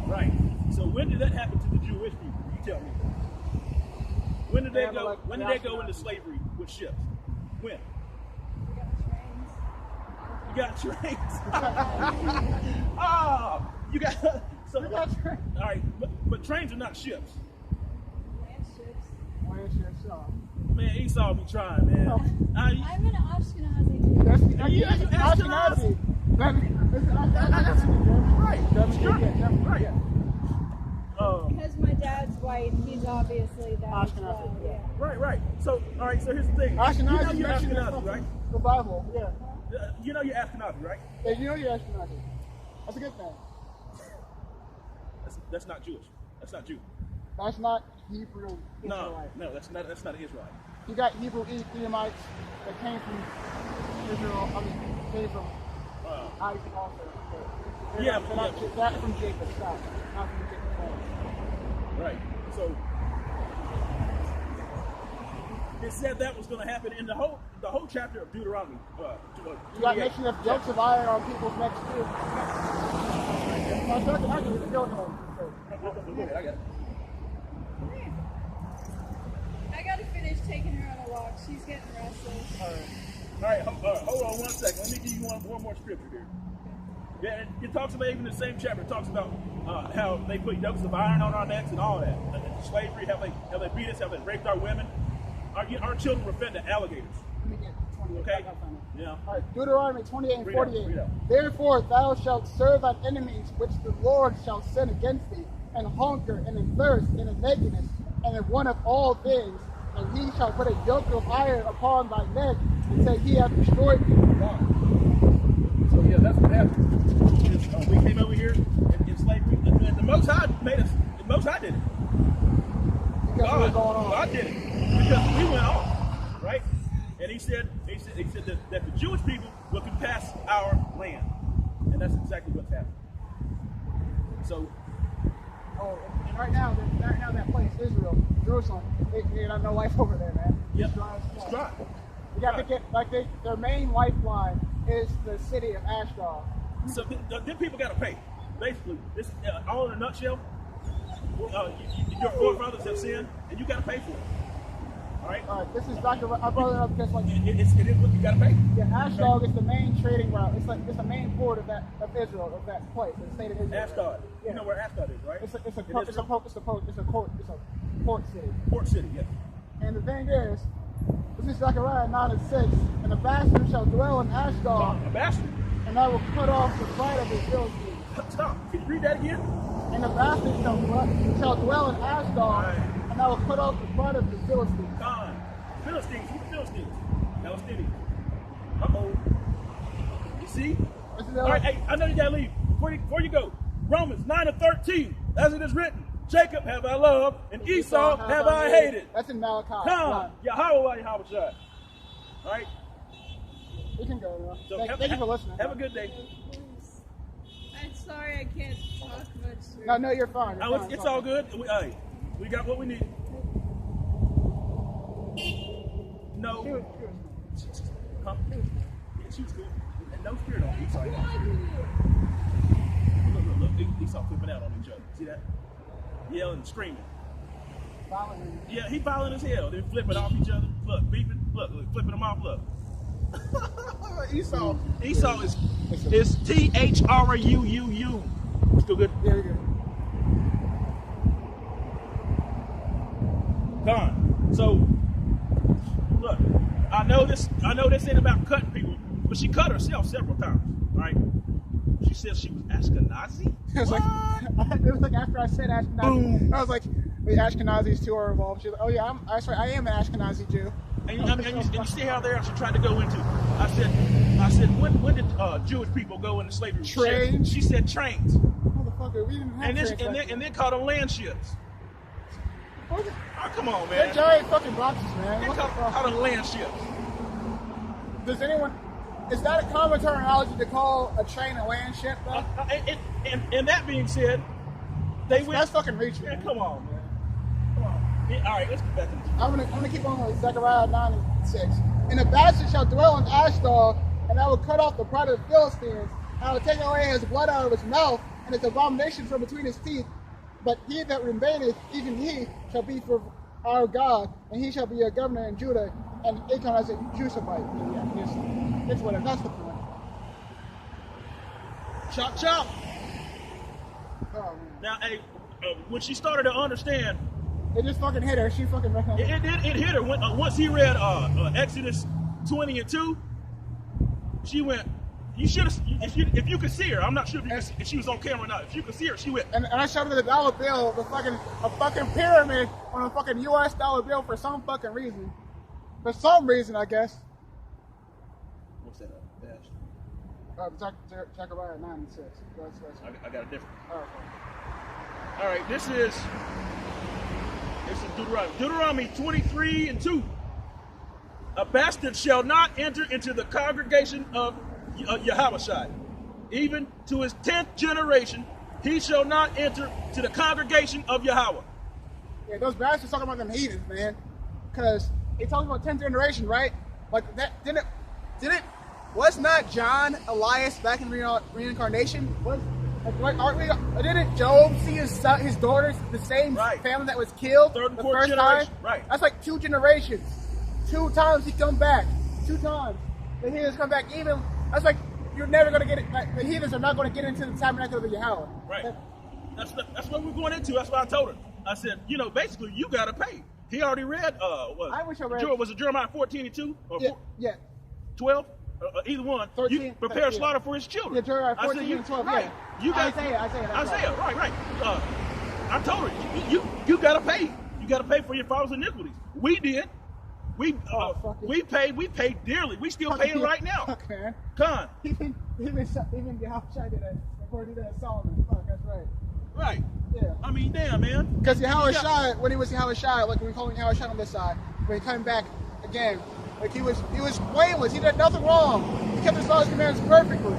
Right. So when did that happen to the Jewish people? You tell me. When did they go? When did they go into slavery with ships? When? We got trains. You got trains. Oh, you got. So, We got trains. all right, but trains are not ships. Land ships. Man, Esau be trying, man. I'm an Ashkenazi Jew. That's You Ashkenazi. Right. Right. Because my dad's white, he's obviously that as well. Yeah. Right. So, all right. So here's the thing. Ashkenazi, You know you're Ashkenazi, right? The Bible, yeah. You know you're Ashkenazi, right? Yeah, you know you're Ashkenazi. That's a good thing. That's not Jewish. That's not Jew. That's not Hebrew No, Israelite. that's not an Israelite. You got Hebrew Edomites that came from Israel. Came from Isaac also. They're not from Jacob. Stop. Not from Jacob. Right. So it said that was going to happen in the whole chapter of Deuteronomy. You got mention of jokes of iron on people's necks too. I can go ahead. I got it. I gotta finish taking her on a walk. She's getting restless. All right. Hold on 1 second. Let me give you one more scripture here. Yeah, it talks about, even in the same chapter, it talks about how they put yokes of iron on our necks and all that. Slavery, how they beat us, how they raped our women. Our children were fed to alligators. Let me get 28. Okay? Yeah. All right, Deuteronomy 28 and 48. Read out. Therefore thou shalt serve thine enemies, which the Lord shall send against thee, and hunger, and in thirst, and in nakedness, and in want of all things. And he shall put a yoke of iron upon thy neck, and say, He hath destroyed thee. So yeah, that's what happened. We came over here in slavery, and the Most High made us. The Most High did it. God did it because we went off, right? And he said that the Jewish people will compass our land, and that's exactly what's happened. So, And right now that place, Israel, Jerusalem, they got no life over there, man. yep, It's dry. it's dry. You got to get their main lifeline is the city of Ashdod. So then people got to pay. Basically, this all in a nutshell. Your forefathers have sinned, and you got to pay for it. All right. This is Dr. I brought it up because It is what you got to pay. Yeah, Ashdod is the main trading route. It's the main port of Israel, of that place, the state of Israel. Ashdod. Yeah. You know where Ashdod is, right? It's a port city. Port city. Yes. And the thing is, this is Zechariah 9 and 6, and a bastard shall dwell in Ashdod, A bastard. and I will cut off the pride of his Philistines. Stop. Can you read that again? And the bastard shall dwell in Ashdod, Right. and I will cut off the pride of the Philistines. God. Philistines. Who's the Philistines? Palestinians. Uh-oh. You see? This is All right, hey, I know you got to leave. Before you go, Romans 9 and 13, as it is written, Jacob have I loved, and Esau have I hated. That's in Malachi. Come, Yahweh, Yahweh. All right? We can go now. So Thank you for listening. Have a good day. I'm sorry I can't talk much. No, you're fine. You're fine. It's all good. We got what we need. No. Huh? Yeah, she was good. And no spirit on Esau. Look. Esau flipping out on each other. See that? Yelling and screaming. Violent. Yeah, he violent as hell. They're flipping off each other. Look, beeping. Look, flipping them off. Look. Esau is THRUUU. Still good? Yeah, you're good. Gone. So, look, I know this ain't about cutting people, but she cut herself several times, right? She said she was Ashkenazi. It was like after I said Ashkenazi, Boom. I was like, the Ashkenazis too are involved. She was like, oh yeah, I am an Ashkenazi Jew. And you see how there she tried to go into. I said, when did Jewish people go into slavery? Trains. She said trains. Motherfucker, we didn't have trains. And then called them land ships. Oh, come on, man. They're giant fucking boxes, man. They What the fuck? call them land ships. Is that a common terminology to call a train a land ship, though? And that being said, they went. That's fucking reaching. Man, come on, man. Come on. All right, let's get back to this. I'm gonna keep on with Zechariah 9:6. And the bastard shall dwell in Ashdod, and I will cut off the pride of the Philistines. I will take away his blood out of his mouth, and his abominations from between his teeth. But he that remaineth, even he, shall be for our God, and he shall be a governor in Judah, and Achan as a Jebusite. Yeah, it's whatever. That's the point. Chop, chop. Oh, man. Now, hey, when she started to understand, It just fucking hit her. She fucking recognized it hit her. When, once he read Exodus 20 and 2, she went, you should have, if you could see her, I'm not sure if she was on camera or not, if you could see her, she went. And I showed her the dollar bill, a fucking pyramid on a fucking US dollar bill for some fucking reason. For some reason, I guess. What's that? Zechariah 9:6. I got a different. Oh, okay. All right, this is Deuteronomy 23 and 2. A bastard shall not enter into the congregation of Yahushua. Even to his 10th generation, he shall not enter to the congregation of Yahweh. Yeah, those bastards talking about them heathens, man. Because they talking about 10th generation, right? Like that was not John Elias back in reincarnation? Didn't Job see his daughters, the same family that was killed Third and the fourth first generation? time? Right. That's like 2 generations. 2 times he come back. 2 times. The heathens come back. Even that's like you're never gonna get it. Like, the heathens are not gonna get into the tabernacle of Yahweh. Right. That's what we're going into. That's what I told her. I said, basically you gotta pay. He already read. I wish I read. Was it Jeremiah 14 and 2 or yeah. 12? Either one. 13, you prepare slaughter for his children. Yeah, Jeremiah 14 I said, and 12. Right. Yeah. You got Isaiah. Right. I told her you gotta pay. You gotta pay for your father's iniquities. We did. We paid dearly. We still paying right now. Fuck, man. Con. Even Yahushua did that before he did that Solomon. Fuck, that's right. Right. Yeah. I mean, damn, man. Because Yahushua, when he was Yahushua, like we call him Yahushua on this side, when he came back again, like he was blameless. He did nothing wrong. He kept his laws and commands perfectly.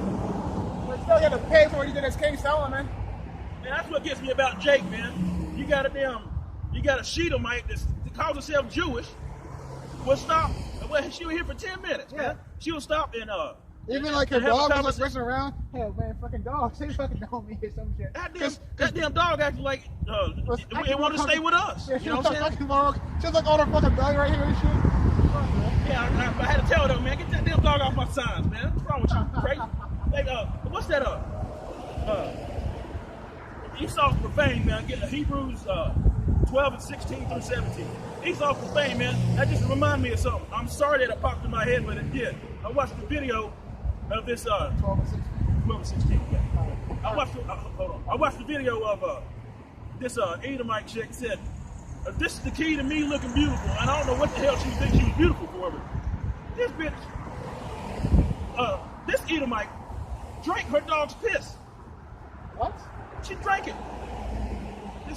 But still, he had to pay for what he did as King Solomon. And that's what gets me about Jake, man. You got a Edomite that calls herself Jewish. Will stop. Well, she was here for 10 minutes, man. She will stop and even like her dog was like messing around. Hell, man, fucking dog. She fucking know me or some shit. That damn dog acted like it wanted to stay with us. Yeah, you know what I'm saying? She was like on her fucking belly right here and shit. Yeah, I had to tell her though, man, get that damn dog off my signs, man. What's wrong with you? Crazy? Hey, what's that? Esau's profane, man. Get Hebrews 12 and 16 through 17. Esau's profane, man. That just reminded me of something. I'm sorry that it popped in my head, but it did. I watched the video of this 12 and 16. Yeah. I watched the video of this Edomite chick said, this is the key to me looking beautiful. And I don't know what the hell she thinks she was beautiful for, but this bitch, this Edomite drank her dog's piss. What? She drank it.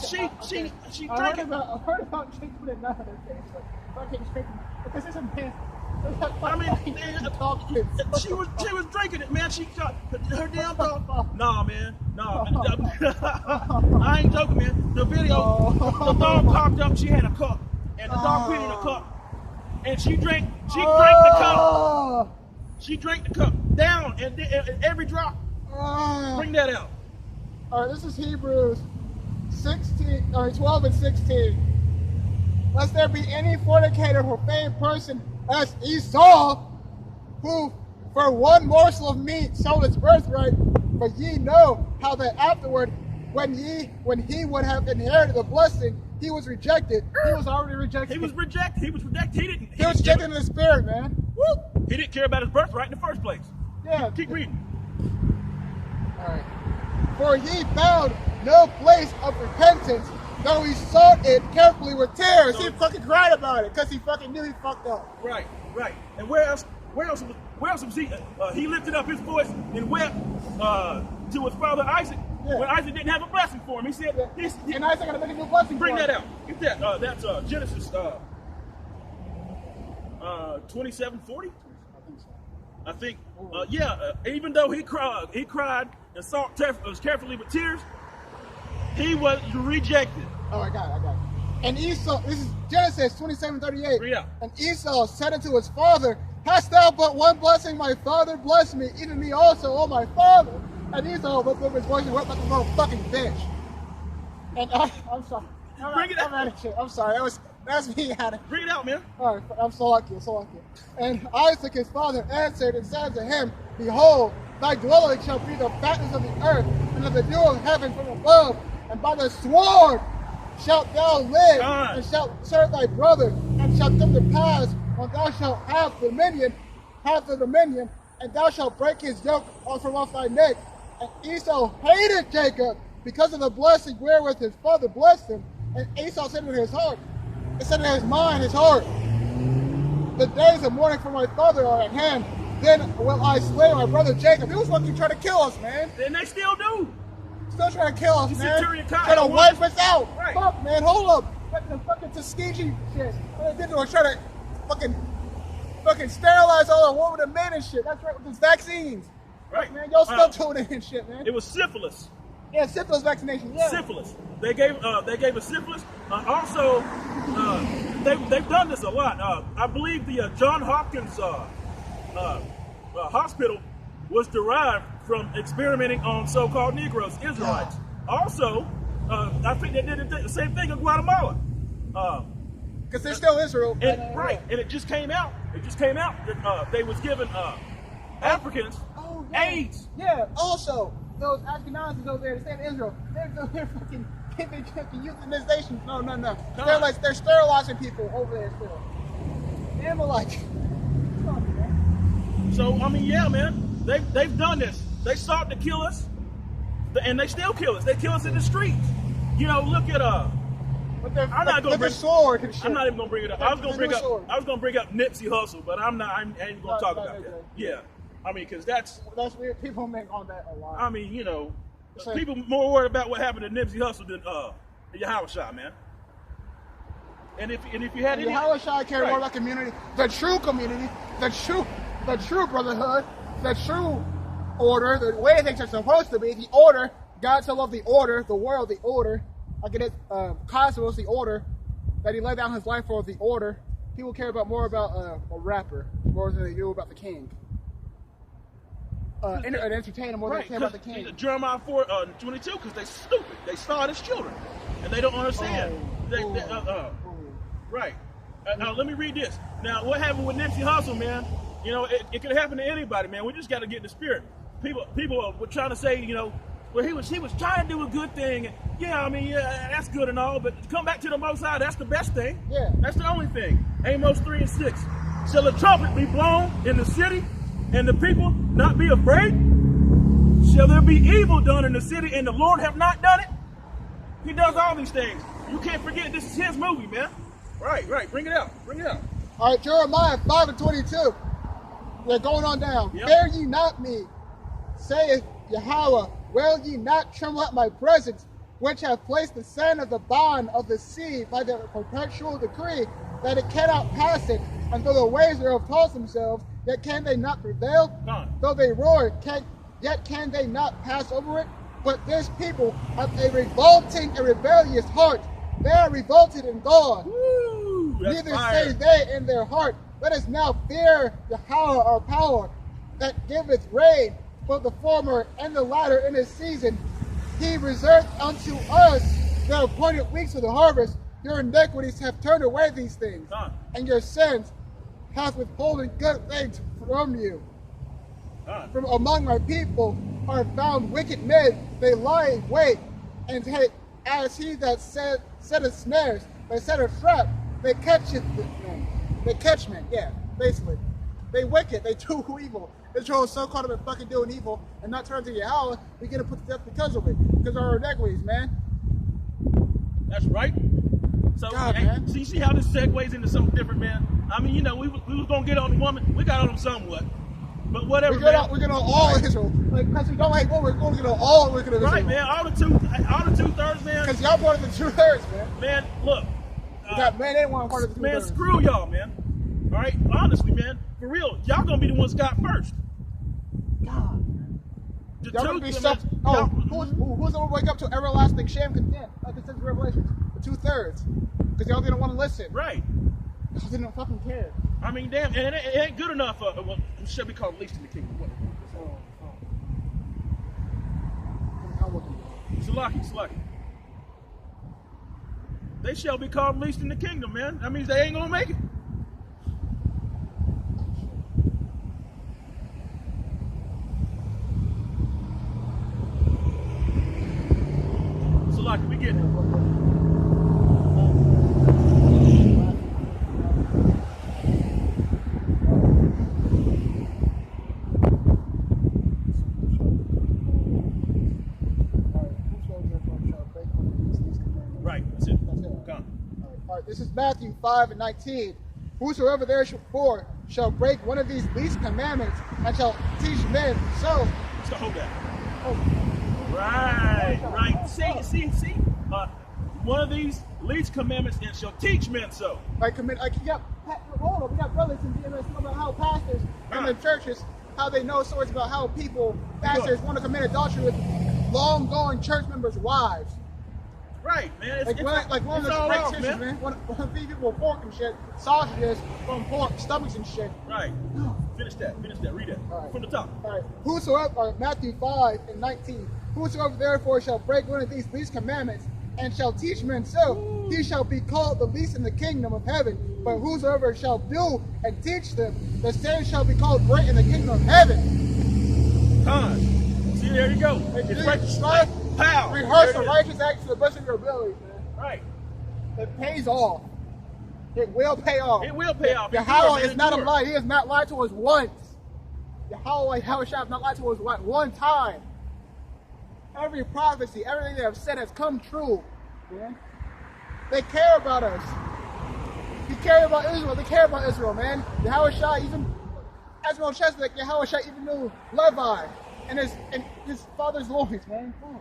She drank it. I've heard about chicks put it down in their face, but fucking drinking because it's a man. I mean, she was drinking it, man. She got her damn dog. Nah, man. Nah. I ain't joking, man. The video, the dog popped up. She had a cup, and the dog put in a cup, and she drank the cup. She drank the cup down, and every drop. Bring that out. All right, this is Hebrews 12 and 16. Lest there be any fornicator or profane person as Esau, who for one morsel of meat sold his birthright. But ye know how that afterward, when he would have inherited the blessing, he was rejected. He was already rejected. He was rejected. He was rejected. He was rejected in the spirit, man. Woo! He didn't care about his birthright in the first place. Yeah. Keep reading. All right. For he found no place of repentance, though he sought it carefully with tears. He fucking cried about it because he fucking knew he fucked up. Right. And where else was he? He lifted up his voice and wept to his father Isaac when Isaac didn't have a blessing for him. He said, and Isaac got to make a new blessing. Bring for him. that out. Get that. That's Genesis 27:40. I think. Even though he cried and sought carefully with tears, he was rejected. Oh, I got it. And Esau, this is Genesis 27:38. Yeah. And Esau said unto his father, hast thou but one blessing, my father? Bless me, even me also, oh my father. And Esau lifted up his voice and wept like a little fucking bitch. And I'm sorry. Bring it I'm out. out of shit. I'm sorry. That's me out of. Bring it out, man. All right, I'm so lucky. And Isaac his father answered and said to him, behold, thy dwelling shall be the fatness of the earth, and of the dew of heaven from above, and by the sword shalt thou live, and shalt serve thy brother, and shalt come to pass when thou shalt have the dominion, and thou shalt break his yoke from off thy neck. And Esau hated Jacob because of the blessing wherewith his father blessed him. And Esau said in his heart, it said in his mind, his heart, the days of mourning for my father are at hand. Then will I slay my brother Jacob. He was fucking trying to kill us, man. And they still do. Still trying to kill us, man. Trying to wipe us out. Right. Fuck, man, hold up. Like the fucking Tuskegee shit. What they did was try to fucking sterilize all the women and men and shit. That's right, with these vaccines. Right. Man, y'all still tuning in and shit, man. It was syphilis. Yeah, syphilis vaccination. Yeah. Syphilis. They gave a syphilis. Also, they've done this a lot. I believe the John Hopkins hospital was derived from experimenting on so-called Negroes, Israelites. Also, I think they did the same thing in Guatemala. Because they're still Israel. Right, and it just came out. That they was giving Africans AIDS. Yeah. Also, those Ashkenazis over there, the state of Israel, they're fucking euthanization. No. They're sterilizing people over there still. And we're like, come on, man. So I mean, yeah, man, they've done this. They sought to kill us, and they still kill us. They kill us in the streets. You know, look at I'm not gonna bring sword and shit. I'm not even gonna bring it up. I was gonna bring up Nipsey Hussle, but I ain't gonna talk about that. Yeah, I mean, because that's weird. People make on that a lot. I mean, you know, people more worried about what happened to Nipsey Hussle than Yahweh Shai, man. And if you had any, Yahweh Shai cared more about community, the true community, the true brotherhood, the true order, the way things are supposed to be, the order. God so loved the order, the world, the order. Like it is, cosmos, the order, that he laid down his life for the order. People care more about a rapper more than they do about the king. And entertain more than they care about the king. Jeremiah 4:22, because they stupid. They start as children, and they don't understand. Right. Now let me read this. Now, what happened with Nipsey Hussle, man? You know, it could happen to anybody, man. We just got to get in the spirit. People were trying to say, you know, well, he was trying to do a good thing. Yeah, I mean, yeah, that's good and all, but to come back to the Most High, that's the best thing. Yeah. That's the only thing. Amos 3:6. Shall the trumpet be blown in the city, and the people not be afraid? Shall there be evil done in the city, and the Lord have not done it? He does all these things. You can't forget this is his movie, man. Right. Bring it out. All right, Jeremiah 5:22. They're going on down. Yep. Fear ye not me, saith Yahweh. Will ye not tremble at my presence, which have placed the sand of the bond of the sea by the perpetual decree, that it cannot pass it, and though the waves thereof toss themselves, yet can they not prevail? Though they roar, yet can they not pass over it? But this people have a revolting and rebellious heart. They are revolted in God. Woo, Neither fire. say they in their heart, let us now fear Yahweh our power, that giveth rain, both the former and the latter in his season. He reserved unto us the appointed weeks of the harvest. Your iniquities have turned away these things, and your sins hath withholden good things from you. From among my people are found wicked men. They lie in wait, and as he that setteth snares, they set a trap, they catch men. They catch men, yeah, basically. They wicked, they do evil. Israel is so caught up in fucking doing evil and not turning to Yahweh, we get to put to death because of it. Because of our iniquities, man. That's right. So, God, man. So you see how this segues into something different, man? I mean, you know, we was going to get on the woman. We got on them somewhat. But whatever, we get on all Israel. Like, because we don't like what we're going to get on all wicked of Israel. Right, man. All the 2/3, man. Because y'all part of the 2/3, man. Man, look. Man, they didn't want part of the 2/3. Man, screw y'all, man. All right? Honestly, man. For real. Y'all going to be the ones got first. God. The Y'all gonna be truth, stuck. man. Who's going to wake up to everlasting shame content? Like it says in Revelation. The 2/3. Because y'all didn't want to listen. Right. Y'all didn't fucking care. I mean, damn, and it ain't good enough. Well, it should be called least in the kingdom. What? Salaki. They shall be called least in the kingdom, man. That means they ain't gonna make it. Salaki, we getting it. This is Matthew 5:19. Whosoever therefore shall break one of these least commandments and shall teach men so. So hold that. Right. See. One of these least commandments and shall teach men so. Hold on, we got brothers in DMS talking about how pastors in the churches, how they know stories about how pastors want to commit adultery with long-going church members' wives. Right, man. Like one of the great sisters, man. One of these people with pork and shit, sausages from pork, stomachs and shit. Right. Finish that. Read that. Right. From the top. All right. Whosoever, Matthew 5:19. Whosoever therefore shall break one of these least commandments and shall teach men so, he shall be called the least in the kingdom of heaven. But whosoever shall do and teach them, the same shall be called great in the kingdom of heaven. See, there you go. It's right. Pow. Rehearse the righteous acts to the best of your abilities, man. Right. It pays off. It will pay off. Yahweh is not a lie. He has not lied to us once. Yahweh has not lied to us one time. Every prophecy, everything they have said has come true. Man. They care about us. They care about Israel. They care about Israel, man. Yahweh even, as Melchizedek, Yahweh even knew Levi and his father's loins, man. Oh.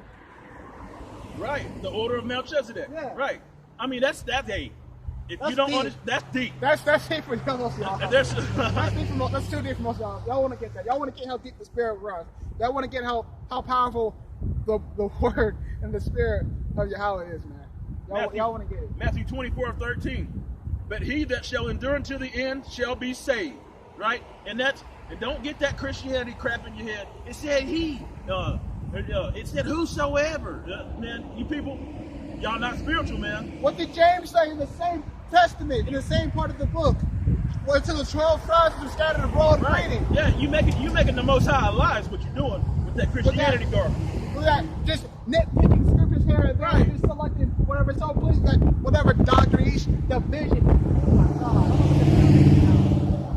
Right, the order of Melchizedek. Yeah. Right. I mean, that's hey. If you don't understand, that's deep. That's deep for most of y'all. That's too deep for most of y'all. Y'all want to get that. Y'all want to get how deep the Spirit runs. Y'all want to get how powerful the Word and the Spirit of Yahweh is, man. Y'all want to get it. Matthew 24:13. But he that shall endure until the end shall be saved. Right? And don't get that Christianity crap in your head. It said he. It said whosoever. Man, you people, y'all not spiritual, man. What did James say in the same testament, in the same part of the book? Well, until the 12 tribes are scattered abroad reading. Yeah, you making the Most High lies what you're doing with that Christianity garbage. With that, just nitpicking scriptures here and there, just selecting whatever so please, that whatever doctrine, each division. Oh my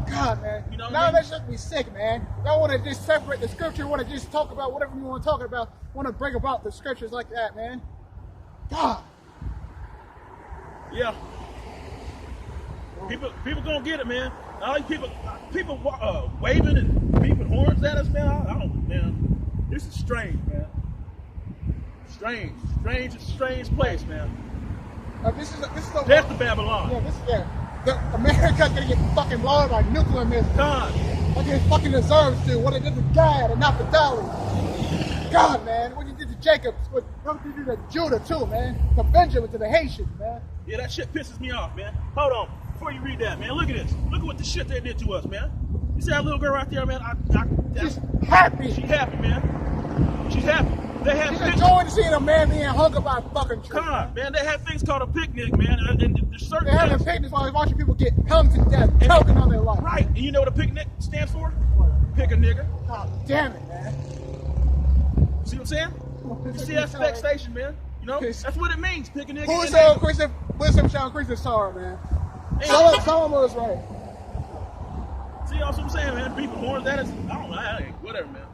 God, man. You know now that should be sick, man. Y'all want to just separate the scripture, want to just talk about whatever you want to talk about, want to bring about the scriptures like that, man. God. Yeah. People gonna get it, man. All these people waving and beeping horns at us, man. I don't, man. This is strange, man. Strange. It's a strange place, man. This is the death to Babylon. America's gonna get fucking blown by nuclear missiles. God. Like it fucking deserves to. What it did to Gad and not the Naphtali. God, man. What you did to Jacob. What you did to Judah, too, man. To Benjamin, to the Haitians, man. Yeah, that shit pisses me off, man. Hold on. Before you read that, man, look at this. Look at what the shit they did to us, man. You see that little girl right there, man? She's happy. She's happy, man. She's happy. They have She's enjoying seeing a man being hung up by a fucking tree. Come on, man. They have things called a picnic, man. And there's certain they're having picnics while they're watching people get hung to death, choking on their life. Right. And you know what a picnic stands for? Pick a nigger. God damn it, man. See what I'm saying? You see, that's vexation, man. You know? That's what it means, pick a nigger. Whoso increases wisdom shall increase his sorrow, man. Solomon was right. See, that's what I'm saying, man. People horns, that is, I don't know, whatever, man.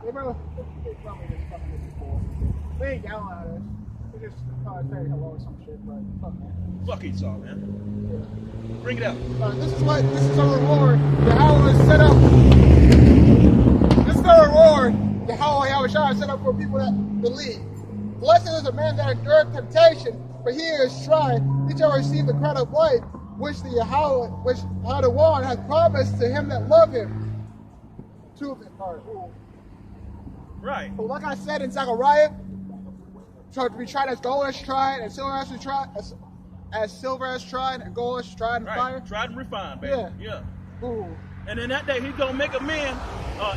We ain't down on this. We just say hello or some shit, but fuck, man. Fuck Esau, man. Bring it out. This is a reward Yahweh has set up. This is a reward Yahweh set up for people that believe. Blessed is a man that endureth temptation, for he is tried. He shall receive the crown of life, which the one hath promised to him that love him. Two of them are. Right. But like I said in Zechariah, we try to go, let's try it, and so as we try. as silver as tried, and gold as tried in fire. Tried and refined, baby. Yeah. Ooh. And in that day, he's gonna make a man.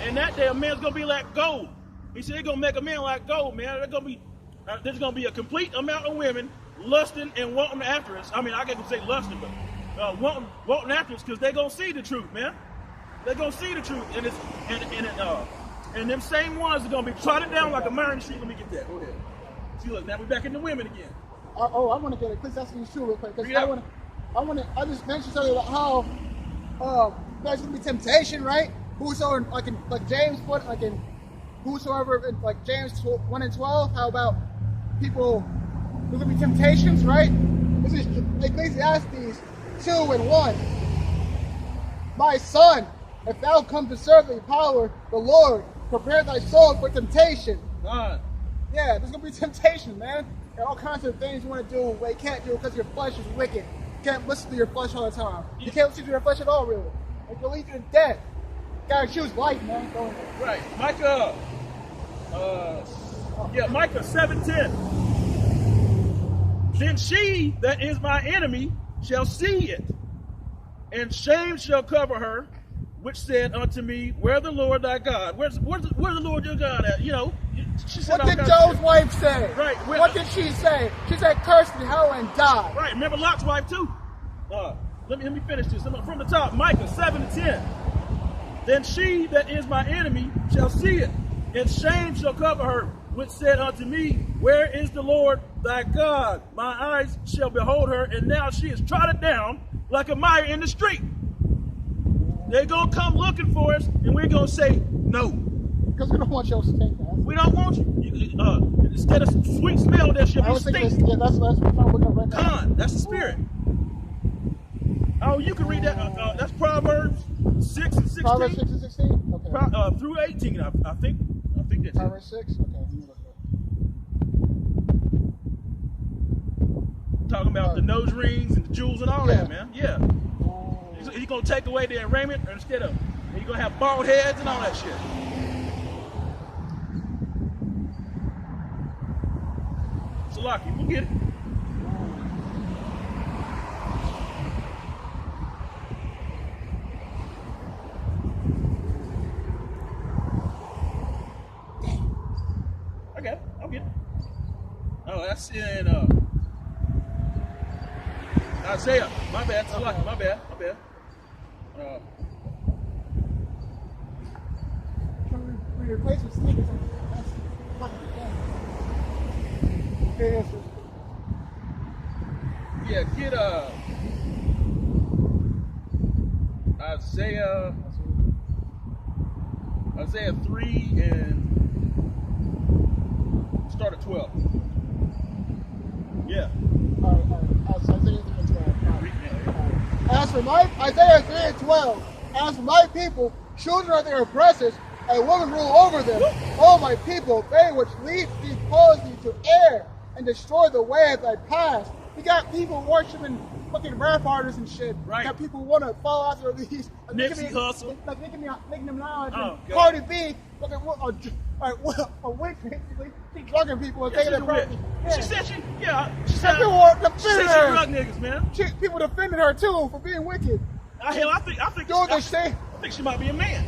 In that day, a man's gonna be like gold. He said he's gonna make a man like gold, man. There's gonna be a complete amount of women lusting and wanting after us. I mean, I can't say lusting, but wanting after us because they're gonna see the truth, man. They're gonna see the truth, and them same ones are gonna be trodden down like a iron sheet. Let me get that. Go ahead. See, look, now we're back into women again. I want to get it. Ecclesiastes 2 real quick. I just mentioned something about how there's gonna be temptation, right? Whosoever, like James put, whosoever, like James 1:12. How about people? There's gonna be temptations, right? This is Ecclesiastes 2:1. My son, if thou come to serve the power, the Lord, prepare thy soul for temptation. God. Yeah, there's gonna be temptation, man. And all kinds of things you want to do, but you can't do because your flesh is wicked. You can't listen to your flesh all the time. You can't listen to your flesh at all, really. It will lead you to death. You gotta choose life, man. Right. Micah 7:10. Then she that is my enemy shall see it, and shame shall cover her, which said unto me, where the Lord thy God? Where's the Lord your God at? You know, she said, what did Job's wife say? Right. What did she say? She said, curse in hell and die. Right. Remember Lot's wife too. Let me finish this. From the top, Micah 7:10. Then she that is my enemy shall see it, and shame shall cover her, which said unto me, where is the Lord thy God? My eyes shall behold her, and now she is trodden down like a mire in the street. They're going to come looking for us, and we're going to say no. Because we don't want your stink. We don't want you. Instead of sweet smell, there should be stink. Yeah, that's what I'm looking at right now. Con, that's the spirit. Oh, you can read that. That's Proverbs 6 and 16. Proverbs 6 and 16? Okay. Through 18, I think that's Proverbs 6? Okay. Talking about the nose rings and the jewels and all that, man. Yeah. He's going to take away their raiment, or instead of, you're going to have bald heads and all that shit. Salaki, we'll get it. I'll get it. Oh, that's in Isaiah. My bad. Salaki, my bad. Replace with sneakers. Yeah, get Isaiah 3 and start at 12. Yeah. All right. Isaiah 3 and 12. As for Isaiah 3 and 12, as for my people, children are their oppressors, and women rule over them. O my people, they which lead thee cause thee to err, and destroy the way of thy paths. You got people worshiping fucking rap artists and shit. Right. You got people want to follow after these. Nipsey Hussle. Like Nicki Minaj Oh, and Cardi B. Fucking a witch, basically. She drugging people and taking their property. She said she said she she drug niggas, man. People defended her too for being wicked. I think You know what they say? I think she might be a man.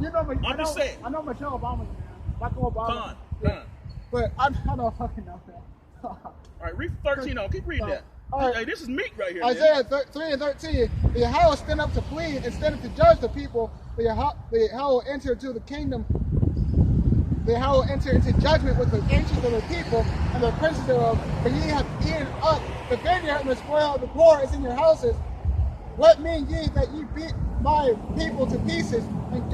You know, I'm just saying. I know Michelle Obama's a man. Michael Obama. Con. But I don't fucking know that. All right, read 13 on. Keep reading that. All right. Hey, this is meat right here. Isaiah 3 and 13. The Yahweh stand up to plead and stand up to judge the people. The Yahweh enter into the kingdom. The Yahweh enter into judgment with the ancients of the people and the princes thereof. For ye have eaten up the vineyard, and the spoil of the poor is in your houses. What mean ye that ye beat my people to pieces and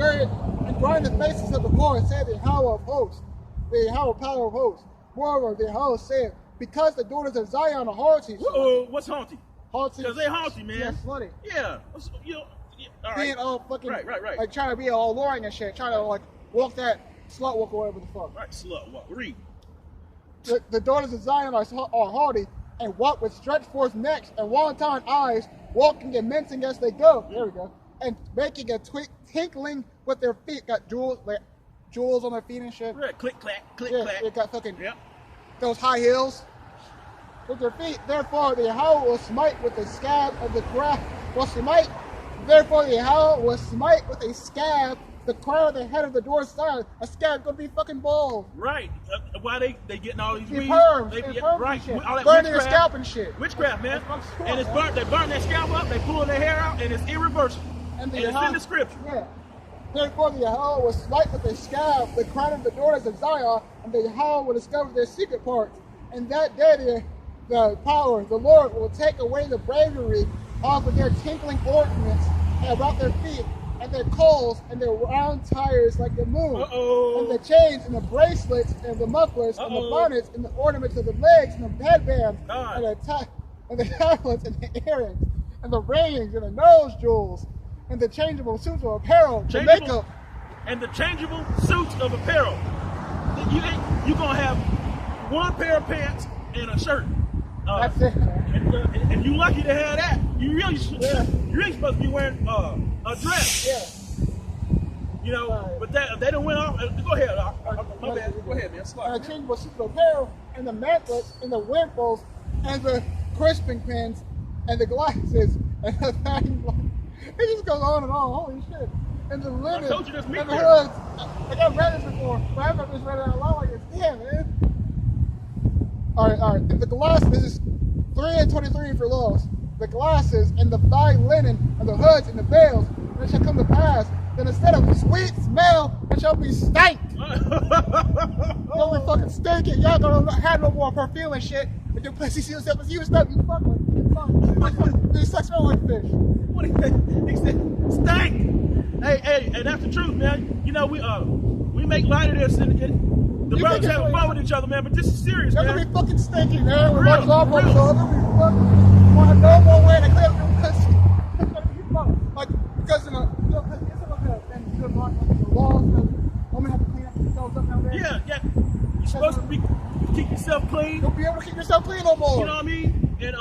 grind the faces of the poor, and say the Yahweh of hosts, the Yahweh power of hosts? Moreover, the Yahweh said, because the daughters of Zion are haughty. What's haughty? Haughty. Because they haughty, man. Yeah, slutty. Yeah. All right. Being all fucking, right. like trying to be all alluring and shit, trying to like walk that slut walk or whatever the fuck. Right, slut walk. Read. The daughters of Zion are haughty and walk with stretched forth necks and wanton eyes, walking and mincing as they go. There we go. And making a tinkling with their feet. Got jewels on their feet and shit. Right. Click, clack, click, yeah, clack. They got fucking Yep. those high heels. with their feet. Therefore the Yahweh will smite with the scab of the crown. Therefore the Yahweh will smite with a scab the crown of the head of the door's side. A scab gonna be fucking bald. Right. Why they getting all these weeds? Perms, They perms right. and shit. All that Burning their witchcraft. scalp and shit. Witchcraft, man. That's what I'm And it's saying. burnt. They burn their scalp up. They pulling their hair out, and it's irreversible. And And it's in the scripture. Yeah. Therefore the Yahweh will smite with a scab the crown of the daughters of Zion, and the Yahweh will discover their secret parts. And that day the power, the Lord, will take away the bravery off of their tinkling ornaments about their feet, and their coals, and their round tires like the moon, and the chains, and the bracelets, and the mufflers, and the bonnets, and the ornaments of the legs, and the headbands, and the tablets, and the earrings, and the rings, and the nose jewels, and the changeable suits of apparel, the makeup. And the changeable suits of apparel. You gonna have one pair of pants and a shirt. That's it. And you lucky to have that. You really should. Yeah. You really supposed to be wearing a dress. Yeah. You know, Right. but they don't went off. Go ahead, my bad. Go ahead, man. And the changeable suits of apparel, and the mantlets, and the wimples, and the crisping pins, and the glasses, and the thing. It just goes on and on. Holy shit. And the linen, I told you this meat and the there. hoods. Like I've read this before, but I haven't just read it out loud like it's damn, man. All right. And the glasses, this is 3:23 for those. The glasses and the fine linen and the hoods and the veils, and it shall come to pass that instead of sweet smell, it shall be stank. Y'all be fucking stinking. Y'all gonna have no more perfume and shit. But your pussy seals up as you stuff, you fuck like you suck smell like fish. What he said? Stank. Hey, and that's the truth, man. You know we make light of this, and the brothers having fun with each other, man. But this is serious, They're man. gonna be fucking stinky, man. With Real, my job on, real. so they're gonna be fucking want no more way to clear up your pussy. It's gonna be fun. Like because it's like the laws that women have to clean up themselves up down there. Yeah. You're supposed to keep yourself clean. You'll be able to keep yourself clean no more. You know what I mean? And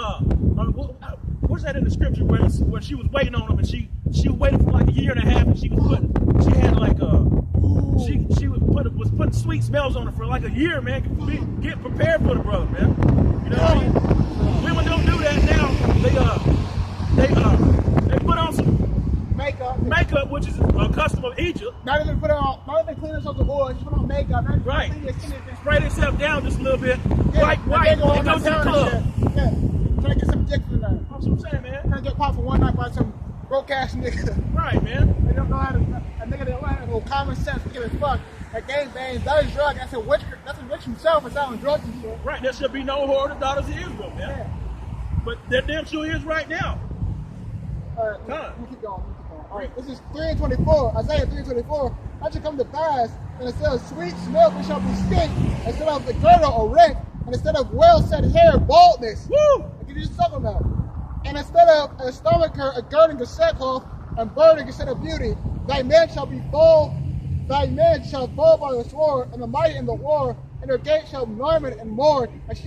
what's that in the scripture where she was waiting on him, and she waited for like a year and a half, and she had like she was putting sweet smells on her for like a year, man. Get prepared for the brother, man. You know what I mean? Women don't do that now. They put on some makeup, which is a custom of Egypt. Not even clean themselves with oil, just put on makeup. Not even Right. clean their skin, just Spray themselves down just a little bit. yeah, White, and they and go to the club. Yeah. Trying to get some dick from that. That's what I'm saying, man. Trying to get popped for one night by some broke ass nigga. Right, man. They don't know how to. A nigga that don't have no common sense, give a fuck. That gang bangs, that is drug. That's a witch. That's a witch himself for selling drugs and shit. Right, there should be no whore of the daughters of Israel, man. Yeah. But there damn sure is right now. All right, Huh. let me keep going. All right, this is 3:24. Isaiah 3:24. That should come to pass, and instead of sweet smoke, it shall be stink. Instead of the girdle, a rent, and instead of well-set hair, baldness. Woo! Like you just talking about. And instead of a stomacher, a girding of sackcloth, and burning instead of beauty, thy men shall fall by the sword, and the mighty in the war, and their gate shall lament and mourn, and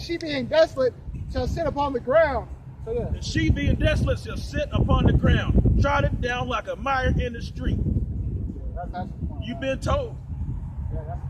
she being desolate shall sit upon the ground. So yeah. And she being desolate shall sit upon the ground, trodden down like a mire in the street. That's the point. You've been told. Yeah, that's